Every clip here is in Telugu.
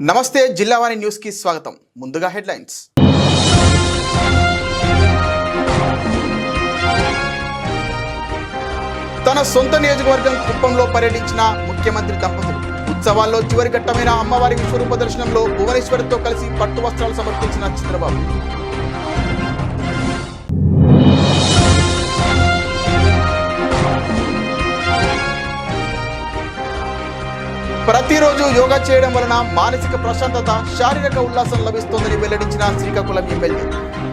నమస్తే జిల్లావాణి న్యూస్ కి స్వాగతం. ముందుగా హెడ్లైన్స్. తన సొంత నియోజకవర్గం కుప్పంలో పర్యటించిన ముఖ్యమంత్రి దంపతులు. ఉత్సవాల్లో చివరి ఘట్టమైన అమ్మవారి విశ్వరూప దర్శనంలో భువనేశ్వరితో కలిసి పట్టు వస్త్రాలు సమర్పించిన చంద్రబాబు. ప్రతిరోజు యోగా చేయడం వలన మానసిక ప్రశాంతత, శారీరక ఉల్లాసం లభిస్తోందని వెల్లడించిన శ్రీకాకుళం ఎమ్మెల్యే.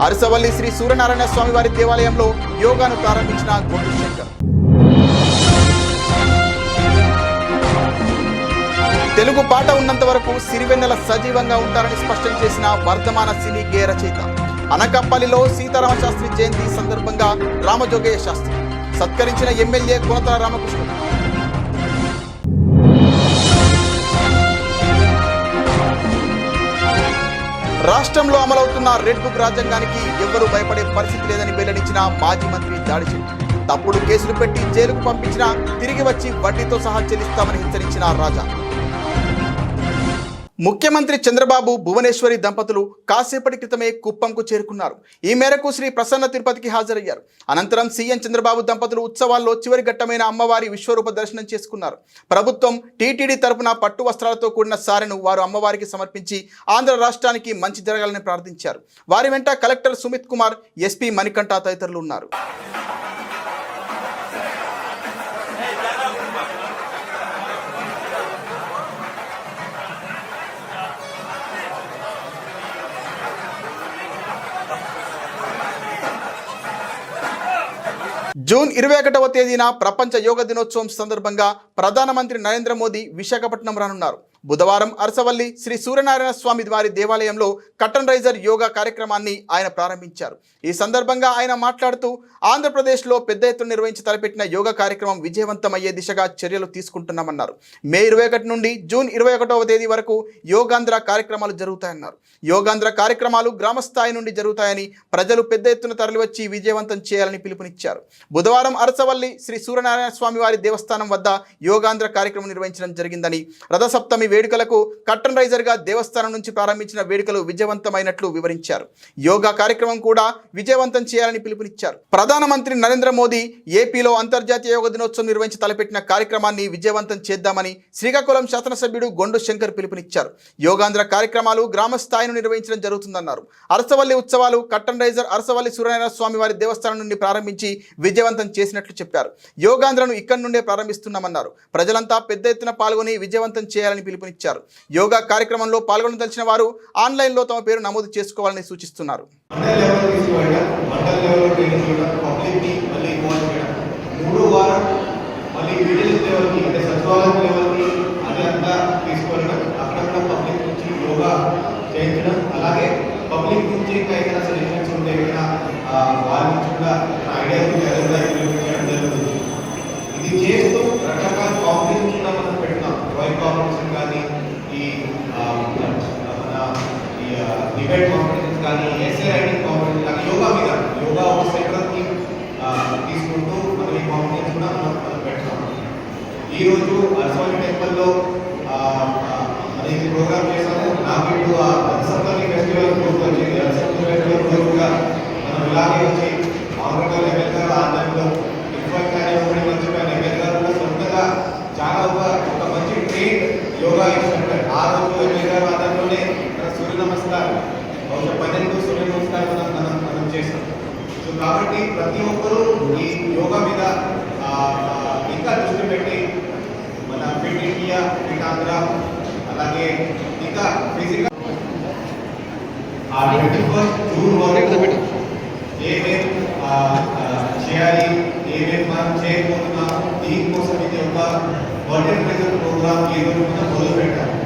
అరసవల్లి శ్రీ సూర్యనారాయణ స్వామి వారి దేవాలయంలో యోగాను ప్రారంభించిన గొండు శంకర్. తెలుగు పాట ఉన్నంత వరకు సిరివెన్నెల సజీవంగా ఉంటారని స్పష్టం చేసిన వర్ధమాన సినీ గేయ రచయిత. అనకాపల్లిలో సీతారామశాస్త్రి జయంతి సందర్భంగా రామజోగయ్య శాస్త్రి సత్కరించిన ఎమ్మెల్యే కొనతల రామకృష్ణ. రాష్ట్రంలో అమలవుతున్న రెడ్ బుక్ రాజ్యాంగానికి ఎవ్వరూ భయపడే పరిస్థితి లేదని వెల్లడించిన మాజీ మంత్రి దాడిశెట్టి. తప్పుడు కేసులు పెట్టి జైలుకు పంపించినా తిరిగి వచ్చి వడ్డీతో సహా చెల్లిస్తామని హెచ్చరించిన రాజా. ముఖ్యమంత్రి చంద్రబాబు, భువనేశ్వరి దంపతులు కాసేపటి క్రితమే కుప్పంకు చేరుకున్నారు. ఈ మేరకు శ్రీ ప్రసన్న తిరుపతికి హాజరయ్యారు. అనంతరం సీఎం చంద్రబాబు దంపతులు ఉత్సవాల్లో చివరి ఘట్టమైన అమ్మవారి విశ్వరూప దర్శనం చేసుకున్నారు. ప్రభుత్వం టీటీడీ తరపున పట్టు వస్త్రాలతో కూడిన సారెను వారు అమ్మవారికి సమర్పించి ఆంధ్ర రాష్ట్రానికి మంచి జరగాలని ప్రార్థించారు. వారి వెంట కలెక్టర్ సుమిత్ కుమార్, ఎస్పీ మణికంఠ తదితరులు ఉన్నారు. జూన్ 21వ తేదీన ప్రపంచ యోగ దినోత్సవం సందర్భంగా ప్రధానమంత్రి నరేంద్ర మోదీ విశాఖపట్నం రానున్నారు. బుధవారం అరసవల్లి శ్రీ సూర్యనారాయణ స్వామి వారి దేవాలయంలో కటన్ రైజర్ యోగా కార్యక్రమాన్ని ఆయన ప్రారంభించారు. ఈ సందర్భంగా ఆయన మాట్లాడుతూ ఆంధ్రప్రదేశ్లో పెద్ద ఎత్తున నిర్వహించి తలపెట్టిన యోగా కార్యక్రమం విజయవంతమయ్యే దిశగా చర్యలు తీసుకుంటున్నామన్నారు. మే 21 నుండి జూన్ 21వ తేదీ వరకు యోగాంధ్ర కార్యక్రమాలు జరుగుతాయన్నారు. యోగాంధ్ర కార్యక్రమాలు గ్రామ స్థాయి నుండి జరుగుతాయని, ప్రజలు పెద్ద ఎత్తున తరలివచ్చి విజయవంతం చేయాలని పిలుపునిచ్చారు. బుధవారం అరసవల్లి శ్రీ సూర్యనారాయణ స్వామి వారి దేవస్థానం వద్ద యోగాంధ్ర కార్యక్రమం నిర్వహించడం జరిగిందని, రథసప్తమి వేడుకలకు కట్టన్ రైజర్ గా దేవస్థానం నుంచి ప్రారంభించిన వేడుకలు విజయవంతమైనట్లు వివరించారు. యోగా కార్యక్రమం కూడా విజయవంతం చేయాలని పిలుపునిచ్చారు. ప్రధానమంత్రి నరేంద్ర మోదీ ఏపీలో అంతర్జాతీయ యోగ దినోత్సవం నిర్వహించి తలపెట్టిన కార్యక్రమాన్ని విజయవంతం చేద్దామని శ్రీకాకుళం శాసనసభ్యుడు గొండు శంకర్ పిలుపునిచ్చారు. యోగాంధ్ర కార్యక్రమాలు గ్రామ స్థాయిను నిర్వహించడం జరుగుతుందన్నారు. అరసవల్లి ఉత్సవాలు కట్టన్ రైజర్ అరసవల్లి సూర్యనారాయణ స్వామి వారి దేవస్థానం నుండి ప్రారంభించి విజయవంతం చేసినట్లు చెప్పారు. యోగాంధ్రను ఇక్కడి నుండే ప్రారంభిస్తున్నామన్నారు. ప్రజలంతా పెద్ద ఎత్తున పాల్గొని విజయవంతం చేయాలని పిలుపునిచ్చారు. యోగా కార్యక్రమంలో పాల్గొనదలిచిన వారు ఆన్లైన్లో తమ పేరు నమోదు చేసుకోవాలని సూచిస్తున్నారు. ఇది చేస్తూ రకరకాల కాంపిటీషన్ మనం పెడుతున్నాం. డ్రాయింగ్ కాంపిటీషన్ కానీ, ఈ డిబేట్ కాంపిటీషన్ కానీ, ఎస్ఏ రైటింగ్ కాంపిటీషన్ కానీ, యోగా మీద యోగా ఒక సెక్టర్కి తీసుకుంటూ మనం ఈ కాంపిటీషన్ కూడా మనం పెడుతున్నాం. ఈరోజు అరసవల్లి టెంపుల్లో మన ఇది ప్రోగ్రామ్ చేశాము. నాకు ఇప్పుడు అరసవల్లి ఫెస్టివల్ గ్రూప్ వచ్చింది. అరసవల్లి ఫెస్టివల్ గ్రూప్గా మనం ఇలాగే వచ్చి ఆంధ్రప్రదేశ్ ఎమ్మెల్యే గారు ఆధ్వర్యంలో చాలా ఒక మంచి ట్రైన్ యోగా ఇన్స్ట్రక్టర్ ఆ రోజు ఎమ్మెల్యే గారు ఆధ్వర్యంలోనే సూర్య నమస్కారం బహుశా 12 సూర్య నమస్కారం మనం చేస్తాం. సో కాబట్టి ప్రతి ఒక్కరూ ఈ యోగా మీద ఇంకా దృష్టి పెట్టి మన ఫిట్ ఇండియా, ఫిట్ ఆంధ్ర, అలాగే ఇంకా ఫిజికల్ 21 జూన్ వరకు ఏమేమి చేయాలి, ఏమేమి మనం చేయబోతున్నాము, దీనికోసం ఇది ఒక వాటర్ ప్రెజర్ ప్రోగ్రామ్ ఈ రోజు మనం మొదలు పెట్టాము.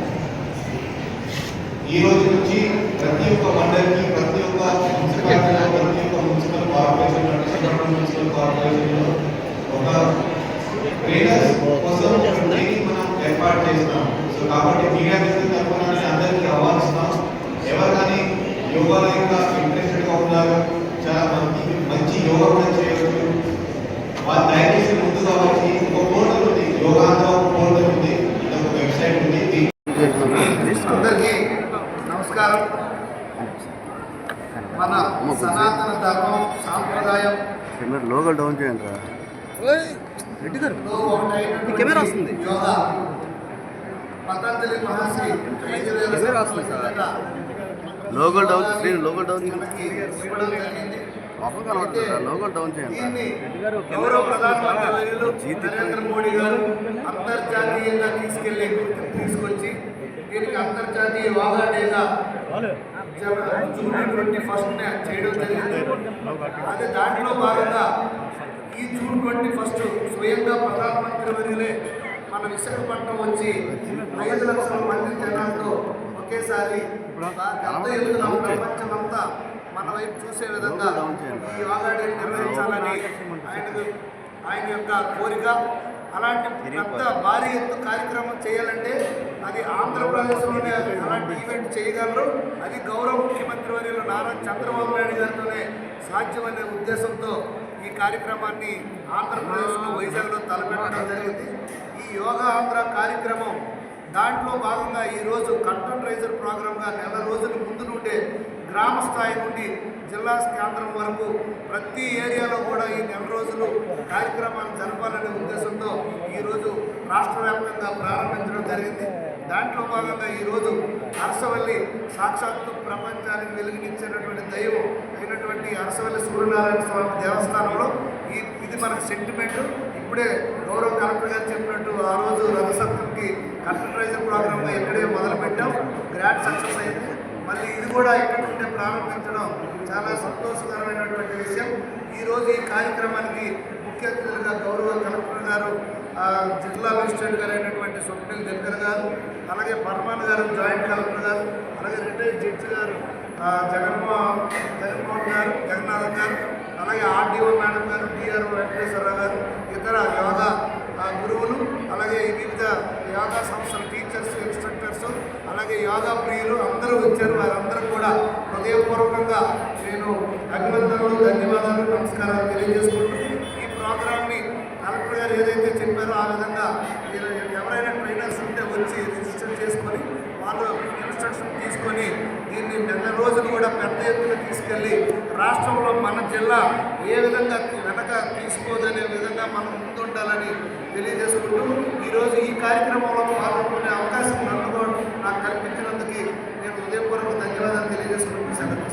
ఈ రోజు నుంచి ప్రతి ఒక్క మండలికి, ప్రతి ఒక్క మున్సిపాలిటీలో, ప్రతి ఒక్క మున్సిపల్ కార్పొరేషన్లో ఒక ట్రైనర్స్ కోసం ట్రైనింగ్ మనం ఏర్పాటు చేస్తున్నాం. సో కాబట్టి మీడియా మిత్రుల తరఫున అందరికీ ఆహ్వానిస్తున్నాం. ఎవరు కానీ యోగాలో ఇంకా ఇంట్రెస్టెడ్గా ఉన్నారు, చాలా మంచి యోగా కూడా చేయవచ్చు, వాళ్ళు దయచేసి ముందుగా వచ్చి ఒక పోర్టల్ ఉంది, యోగాంధ్ర పోర్టల్ ఉంది, ఒక వెబ్సైట్ ఉంది. అందరికీ లోగో డౌన్ చేయండి రా. రెడ్డి గారు ఈ కెమెరా వస్తుంది. పతంజలి మహర్షి కెమెరా వస్తుంది sir. Logo down screen logo down ఇవ్వడం జరిగింది. మొహం కనబడుతుంది సార్. లోగో డౌన్ చేయండి. గౌరవ ప్రధానమంత్రి నరేంద్ర మోడీ గారు అంతర్జాతీయంగా తీసుకొచ్చి దీనికి అంతర్జాతీయ యోగా డేగా జూన్ 21 చేయడం జరిగింది. అదే దాంట్లో భాగంగా ఈ జూన్ 21 స్వయంగా ప్రధానమంత్రి వర్యులే మన విశాఖపట్నం వచ్చి 5 లక్షల మంది జనాలతో ఒకేసారి పెద్ద ఎత్తున ప్రపంచమంతా మన వైపు చూసే విధంగా ఈ యోగా డే నిర్వహించాలని ఆయన యొక్క కోరిక. అలాంటి పెద్ద భారీ ఎత్తు కార్యక్రమం చేయాలంటే అది ఆంధ్రప్రదేశ్లోనే అలాంటి ఈవెంట్ చేయగలరు. అది గౌరవ ముఖ్యమంత్రి వర్యులు నారా చంద్రబాబు నాయుడు గారితోనే సాధ్యమనే ఉద్దేశంతో ఈ కార్యక్రమాన్ని ఆంధ్రప్రదేశ్లో వైజాగ్లో తలపెట్టడం జరిగింది. ఈ యోగా ఆంధ్ర కార్యక్రమం దాంట్లో భాగంగా ఈరోజు కంటెంట్ రైజర్ ప్రోగ్రామ్గా నెల రోజుల ముందు నుండే గ్రామ స్థాయి నుండి జిల్లా కేంద్రం వరకు ప్రతి ఏరియాలో కూడా ఈ నెల రోజులు కార్యక్రమాలు జరపాలనే ఉద్దేశంతో ఈరోజు రాష్ట్ర వ్యాప్తంగా ప్రారంభించడం జరిగింది. దాంట్లో భాగంగా ఈరోజు అరసవల్లి సాక్షాత్తు ప్రపంచానికి వెలుగునిచ్చినటువంటి దైవం అయినటువంటి అరసవల్లి సూర్యనారాయణ స్వామి దేవస్థానంలో ఇది మనకు సెంటిమెంట్. ఇప్పుడే గౌరవ కలెక్టర్ గారు చెప్పినట్టు ఆ రోజు రథసప్తమికి కంటెంట్ రైజర్ ప్రోగ్రామ్గా ఇక్కడే మొదలుపెట్టాం. గ్రాండ్ సక్సెస్ అయింది. మళ్ళీ ఇది కూడా ఇక్కడ నుండే ప్రారంభించడం చాలా సంతోషకరమైనటువంటి విషయం. ఈరోజు ఈ కార్యక్రమానికి ముఖ్య అతిథులుగా గౌరవ కలెక్టర్ గారు, జిల్లా మెజిస్ట్రేట్ గారు అయినటువంటి స్వప్నిల్ దినకర్ గారు, అలాగే పర్మాన్ గారు జాయింట్ కలెక్టర్ గారు, అలాగే రిటైర్డ్ జడ్జి గారు జగన్మోహన్ గారు, జగన్నాథన్ గారు, అలాగే ఆర్డీఓ మేడం గారు, డిఆర్ఓ వెంకటేశ్వరరావు గారు, ఇతర యోగా గురువులు, అలాగే వివిధ యోగా సంస్థల టీచర్స్, ఇన్స్ట్రక్టర్స్, అలాగే యోగా ప్రియులు అందరూ వచ్చారు. వారందరూ కూడా హృదయపూర్వకంగా నేను అభినందనలు, ధన్యవాదాలు, నమస్కారాలు తెలియజేసుకుంటూ ఈ ప్రోగ్రామ్ని కలెక్టర్ గారు ఏదైతే చెప్పారో ఆ విధంగా ఎవరైనా ట్రైనర్స్ ఉంటే వచ్చి రిజిస్టర్ చేసుకొని వాళ్ళు ఇన్స్ట్రక్షన్ తీసుకొని దీన్ని నెల రోజులు కూడా పెద్ద ఎత్తున తీసుకెళ్ళి రాష్ట్రంలో మన జిల్లా ఏ విధంగా వెనక తీసుకోదనే విధంగా మనం ముందుండాలని తెలియజేసుకుంటూ ఈరోజు ఈ కార్యక్రమంలో పాల్గొనే అవకాశం నాకు కల్పించినందుకు నేను హృదయపూర్వక ధన్యవాదాలు తెలియజేసుకుంటూ సెలవు.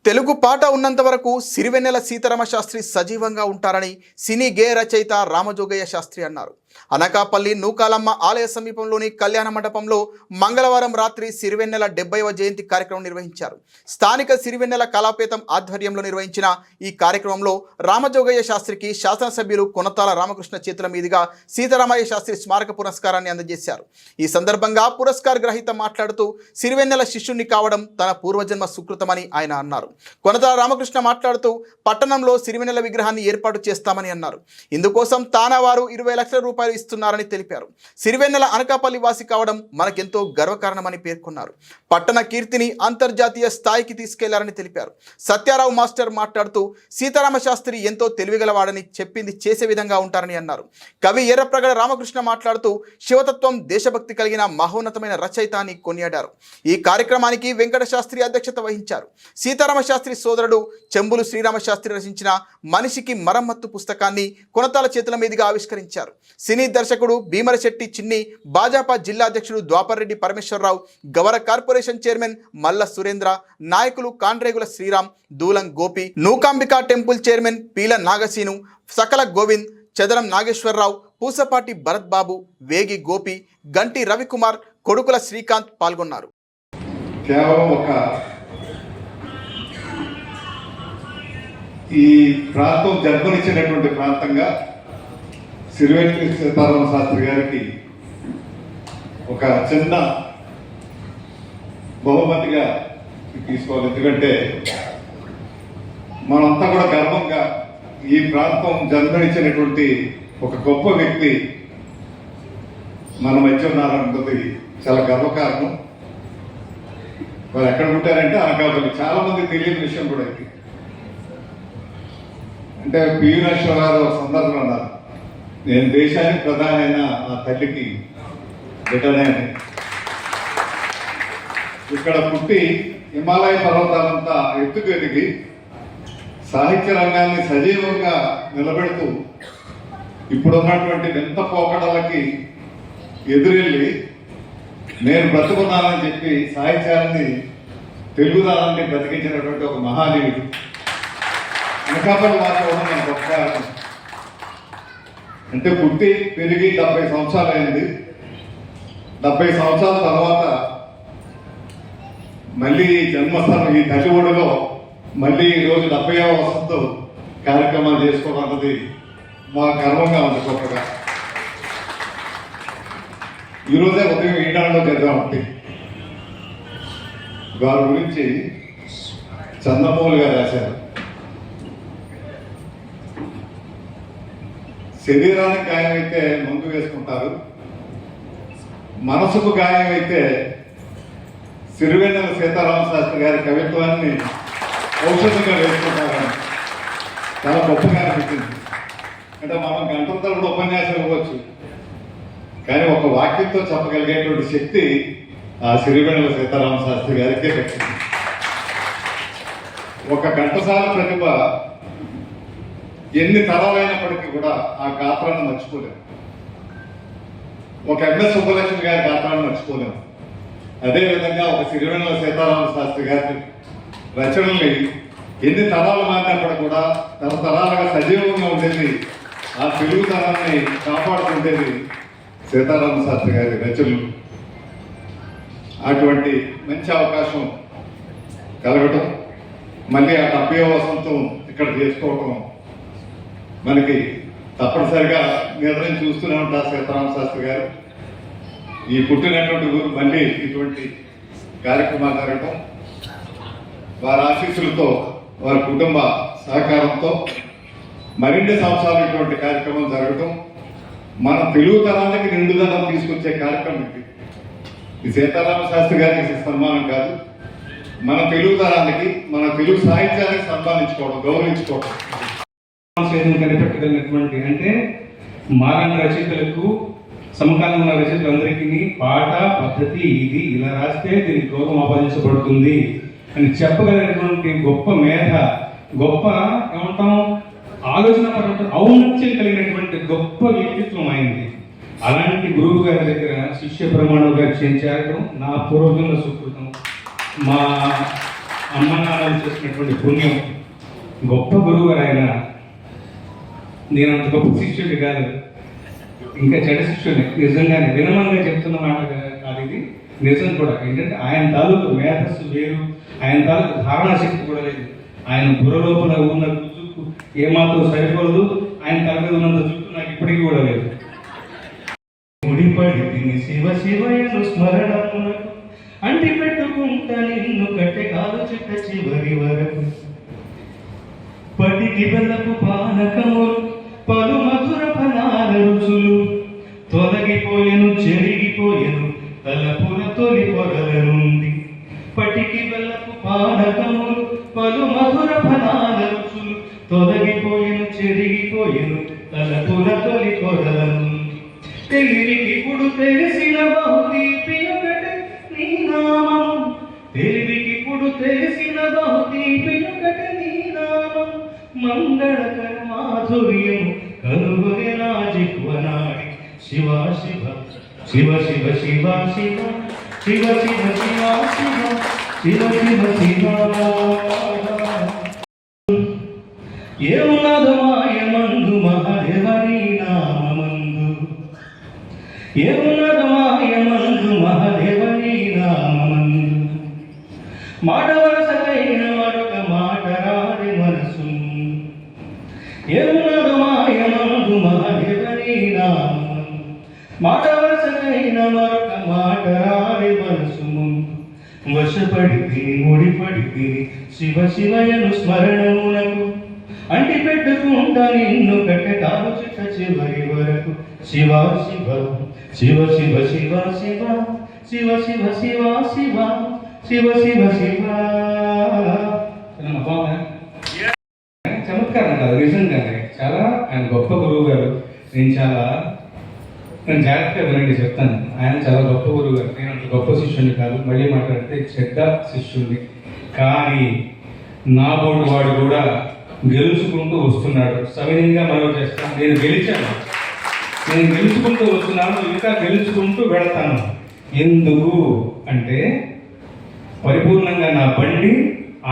తెలుగు పాట ఉన్నంత వరకు సిరివెన్నెల సీతారామ శాస్త్రి సజీవంగా ఉంటారని సినీ గేయ రచయిత రామజోగయ్య శాస్త్రి అన్నారు. అనకాపల్లి నూకాలమ్మ ఆలయ సమీపంలోని కళ్యాణ మండపంలో మంగళవారం రాత్రి సిరివెన్నెల 70వ జయంతి కార్యక్రమం నిర్వహించారు. స్థానిక సిరివెన్నెల కళాపేతం ఆధ్వర్యంలో నిర్వహించిన ఈ కార్యక్రమంలో రామజోగయ్య శాస్త్రికి శాసనసభ్యులు కొనతాల రామకృష్ణ చేతుల మీదుగా సీతారామయ్య శాస్త్రి స్మారక పురస్కారాన్ని అందజేశారు. ఈ సందర్భంగా పురస్కార గ్రహీత మాట్లాడుతూ సిరివెన్నెల శిష్యుణ్ణి కావడం తన పూర్వజన్మ సుకృతమని ఆయన అన్నారు. కొనతాల రామకృష్ణ మాట్లాడుతూ పట్టణంలో సిరివెన్నెల విగ్రహాన్ని ఏర్పాటు చేస్తామని అన్నారు. ఇందుకోసం తానావారు 20 లక్షల రూపాయలు ఇస్తున్నారని తెలిపారు. సిరివెన్నెల అనకాపల్లి వాసి కావడం మనకెంతో గర్వకారణమని పేర్కొన్నారు. పట్టణ కీర్తిని అంతర్జాతీయ స్థాయికి తీసుకెళ్లారని తెలిపారు. సత్యారావు మాస్టర్ మాట్లాడుతూ సీతారామ శాస్త్రి ఎంతో తెలివిగలవాడని చెప్పింది చేసే విధంగా ఉంటారని అన్నారు. కవి ఎర్రప్రగడ రామకృష్ణ మాట్లాడుతూ శివతత్వం, దేశభక్తి కలిగిన మహోన్నతమైన రచయిత అని కొనియాడారు. ఈ కార్యక్రమానికి వెంకట శాస్త్రి అధ్యక్షత వహించారు. సీతారామ శాస్త్రి సోదరుడు చెంబులు శ్రీరామ శాస్త్రి రచించిన మనిషికి మరమ్మత్తు పుస్తకాన్ని కొనతాల చేతుల మీదుగా ఆవిష్కరించారు. సినీ దర్శకుడు భీమరశెట్టి చిన్ని, భాజపా జిల్లా అధ్యక్షుడు ద్వాపర్రెడ్డి పరమేశ్వరరావు, గవర కార్పొరేషన్ చైర్మన్ మల్ల సురేంద్ర, నాయకులు కాండ్రేగుల శ్రీరామ్, దూలం గోపి, నూకాంబికా టెంపుల్ చైర్మన్ పీల నాగసీను, సకల గోవింద్, చదరం నాగేశ్వరరావు, పూసపాటి భరత్ బాబు, వేగి గోపి, గంటి రవికుమార్, కొడుకుల శ్రీకాంత్ పాల్గొన్నారు. కేవలం ఒక ఈ ప్రాంతం జన్మనిచ్చినటువంటి ప్రాంతంగా సిరివెన్నెల సీతారామ శాస్త్రి గారికి ఒక చిన్న బహుమతిగా తీసుకోవాలి. ఎందుకంటే మనంతా కూడా గర్వంగా ఈ ప్రాంతం జన్మనిచ్చినటువంటి ఒక గొప్ప వ్యక్తి మన మధ్య ఉన్నారన్నది చాలా గర్వకారణం. వాళ్ళు ఎక్కడ ఉంటారంటే అనకాపల్లి. చాలా మంది తెలియని విషయం కూడా ఇది. అంటే పివి నరసింహారావు గారు సందర్భంలో ఉన్నారు, నేను దేశానికి ప్రధాని అయిన ఆ తల్లికి బిడ్డనే. ఇక్కడ పుట్టి హిమాలయ పర్వతాలంతా ఎత్తుకు ఎదిగి సాహిత్య రంగాన్ని సజీవంగా నిలబెడుతూ ఇప్పుడున్నటువంటి వింత పోకడలకి ఎదురెళ్ళి నేను బ్రతుకున్నానని చెప్పి సాహిత్యాన్ని తెలుగుదానాన్ని బ్రతికించినటువంటి ఒక మహానీయుడు. అనకాపల్లి వాతావరణం నేను గొప్పగా అంటే పుట్టి పెరిగి 70 సంవత్సరాలు అయింది. 70 సంవత్సరాల తర్వాత మళ్ళీ జన్మస్థానం ఈ తల్లి ఒడిలో మళ్ళీ ఈరోజు 70వ వసంతం కార్యక్రమాలు చేసుకోవడం అన్నది మా గర్వంగా ఉంది. గొప్పగా ఈరోజే ఉదయం ఈనాడులో జరిగామంటే వారి గురించి చంద్రమౌళి గారు రాశారు. శరీరానికి గాయమైతే మందు వేసుకుంటారు, మనసుకు గాయమైతే సిరివెన్నెల సీతారామ శాస్త్రి గారి కవిత్వాన్ని ఔషధంగా వేసుకుంటారని చాలా గొప్పగా అనిపించింది. అంటే మనం గంటల తరబడి ఉపన్యాసం ఇవ్వచ్చు, కానీ ఒక వాక్యంతో చెప్పగలిగేటువంటి శక్తి ఆ సిరివెన్నెల సీతారామ శాస్త్రి గారికే దక్కింది. ఒక ఘంటసాల ప్రతిభ ఎన్ని తరాలైనప్పటికీ కూడా ఆ గాత్రాన్ని మర్చిపోలేము. ఒక ఎంఎస్ సుబ్బలక్ష్మి గారి గాత్రాన్ని మర్చిపోలేము. అదేవిధంగా ఒక సిరివెన్నెల సీతారామ శాస్త్రి గారి రచనల్ని ఎన్ని తరాలు మారినప్పుడు కూడా తరతరాలుగా సజీవంగా ఉండేది, ఆ తెలుగుతనాన్ని కాపాడుతుండేది సీతారామ శాస్త్రి గారి రచనలు. అటువంటి మంచి అవకాశం కలగటం, మళ్ళీ ఆ 70వ వసంతం ఇక్కడ చేసుకోవటం మనకి తప్పనిసరిగా నిర్ణయం చూస్తూనే ఉంటారు సీతారామ శాస్త్రి గారు. ఈ పుట్టినటువంటి ఊరు మళ్ళీ ఇటువంటి కార్యక్రమాలు జరగటం, వారి ఆశీస్సులతో వారి కుటుంబ సహకారంతో మరిన్ని సంవత్సరాలు ఇటువంటి కార్యక్రమం జరగటం మన తెలుగు తరానికి నిండుదనం తీసుకొచ్చే కార్యక్రమం ఇది. ఈ సీతారామ శాస్త్రి గారికి సన్మానం కాదు, మన తెలుగు తరానికి, మన తెలుగు సాహిత్యానికి సన్మానించుకోవడం, గౌరవించుకోవడం. కనిపెట్టగలిగినటువంటి అంటే మారణ రచయితలకు, సమకాలీన రచయితలందరికీ పాట పద్ధతి ఇది, ఇలా రాస్తే దీనికి గౌరవం ఆపాదించబడుతుంది అని చెప్పగలిగినటువంటి గొప్ప మేధ, గొప్ప ఏమంటాం ఆలోచన ఔన్నత్యం కలిగినటువంటి గొప్ప వ్యక్తిత్వం అయింది. అలాంటి గురువు గారి దగ్గర శిష్య ప్రమాణంగా చేర్చడం నా పూర్వజన్మ సుకృతం, మా అమ్మ నాన్నలు చేసినటువంటి పుణ్యం. గొప్ప గురువు గారు ఆయన. నేను అంత గొప్ప శిష్యుడి కాదు, ఇంకా చెడ్డ శిష్యుని. నిజంగానే వినమంగా చెప్తున్న మాట కాదు, ఇది నిజం కూడా. ఏంటంటే ఆయన తాలూకు మేధస్సు వేరు, ఆయన తాలూకు ధారణాశక్తి కూడా లేదు. ఆయన బుర్ర లోపల ఉన్న జుట్టు ఏమాత్రం సరిపోదు, ఆయన తల మీద ఉన్నంత జుట్టు నాకు ఇప్పటికీ కూడా లేదు. ముడిపడి శివ శివయను స్మరణమునకు అంటి పెట్టుకుంటా నిన్ను కట్టె కాదు చిట్ట చివరి వరకు. పటికి బెల్లపు పానకములు పలు మధుర ఫలాల రుచులు తొలగిపోయెను చెరిగిపోయెను తలపుల తొలి పొరల నుండి. పటికి బెల్లపు పానకములు పలు మధుర ఫలాల రుచులు తొలగిపోయెను చెరిగిపోయెను తలపుల తొలి పొరల నుండి. తెలివికి ఇప్పుడు తెలిసిన బహుదీపి ఒకటి నీ నామం, తెలివికి ఇప్పుడు తెలిసిన బహుదీపి ఒకటి నీ నామం. మంగళకర మాధుర్యము కనుగొని నా జిహ్వనాడి. శివ శివ శివ శివ శివ శివ శివ శివ శివ శివ శివ శివ ఏమున్నదు మాయమందు మహదేవని నామందు, ఏమున్నదు మాయమందు మహదేవని నామందు. మాట వరసకైన మరొక మాట రాని మనసు, ఏమున్నదు మాయమందు మహదేవని నామందు. మాట వరసకైన మరొక మాట రాని మనసు ముందు. వశపడి తిని ముడిపడి తిని శివ శివయను స్మరణమునకు అంటి పెట్టుకుంటా నిన్ను కట్టె కాదు చిట్ట చివరి వరకు. శివ శివ శివ శివ శివ శివ శివ శివ శివ శివ శివ శివ శివ. చమత్కారం కాదు, నిజంగానే చాలా ఆయన గొప్ప గురువు గారు. నేను జాగ్రత్తగా వినండి చెప్తాను. ఆయన చాలా గొప్ప గురువు గారు. నేను అంత గొప్ప శిష్యుని కాదు, మళ్ళీ మాట్లాడితే చెడ్డ శిష్యుని. కానీ నా బోటు వాడు కూడా గెలుచుకుంటూ వస్తున్నాడు. సవినయంగా మనం చేస్తాను, నేను గెలుచుకుంటూ వస్తున్నాను, ఇంకా గెలుచుకుంటూ వెళతాను. ఎందుకు అంటే పరిపూర్ణంగా నా బండి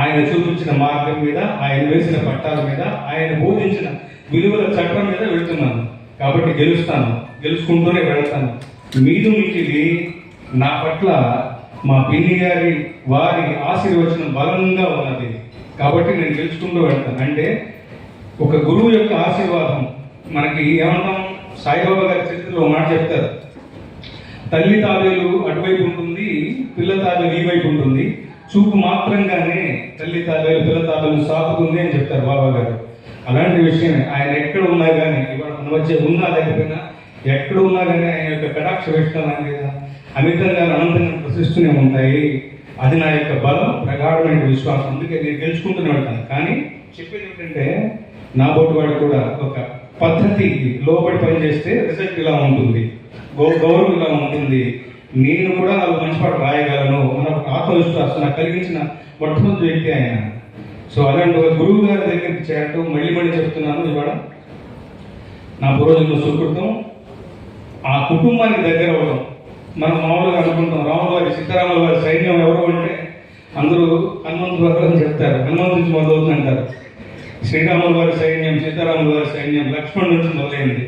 ఆయన చూపించిన మార్గం మీద, ఆయన వేసిన పట్టాల మీద, ఆయన బోధించిన విలువల చట్టం మీద వెళ్తున్నాను. కాబట్టి గెలుచుకుంటూనే వెళతాను. మీదు మిక్కిలి నా పట్ల మా పిన్ని గారి వారి ఆశీర్వచనం బలంగా ఉన్నది. కాబట్టి నేను గెలుచుకుంటూ వెళ్తాను. అంటే ఒక గురువు యొక్క ఆశీర్వాదం మనకి ఏమన్నాం, సాయిబాబా గారి చరిత్రలో మాట చెప్తారు, తల్లి తాబేలు అటువైపు ఉంటుంది, పిల్ల తాబేలు ఈ వైపు ఉంటుంది, చూపు మాత్రంగానే తల్లి తాబేలు పిల్ల తాబేలు సాగుతుంది అని చెప్తారు బాబా గారు. అలాంటి విషయమే ఆయన ఎక్కడ ఉన్నా కానీ, ఇవాళ మన మధ్య ఉన్నా లేకపోయినా ఎక్కడ ఉన్నా కానీ ఆయన యొక్క కటాక్ష వేషాలు లేదా అమితంగా అనంతంగా ప్రశ్నిస్తూనే ఉంటాయి. అది నా యొక్క బలం, ప్రగాఢమైన విశ్వాసం. అందుకే నేను గెలుచుకుంటూనే వెళ్తాను. కానీ చెప్పేది ఏంటంటే నా బోటి వాడు కూడా ఒక పద్ధతి లోబడి పనిచేస్తే రిజల్ట్ ఇలా ఉంటుంది, గౌరవం ఇలా ఉంటుంది, నేను కూడా నాకు మంచి పాట రాయగలను అన్న ఒక ఆత్మవిశ్వాసం నాకు కలిగించిన మొట్టమొదటి వ్యక్తి ఆయన. సో అలాంటి ఒక గురువు గారి దగ్గరికి చేరటం మళ్ళీ చెప్తున్నాను, ఇవాళ నా పూర్వజన్మ సుకృతం. ఆ కుటుంబానికి దగ్గర అవ్వడం. మనం మామూలుగా అనుకుంటాం రాముల వారి సీతారాముల వారి సైన్యం ఎవరు అంటే అందరూ హనుమంతుడు వారు అని చెప్తారు, హనుమంతు నుంచి మొదలవుతుంది అంటారు. శ్రీరాముల వారి సైన్యం, సీతారాముల వారి సైన్యం లక్ష్మణ్ నుంచి మొదలైంది.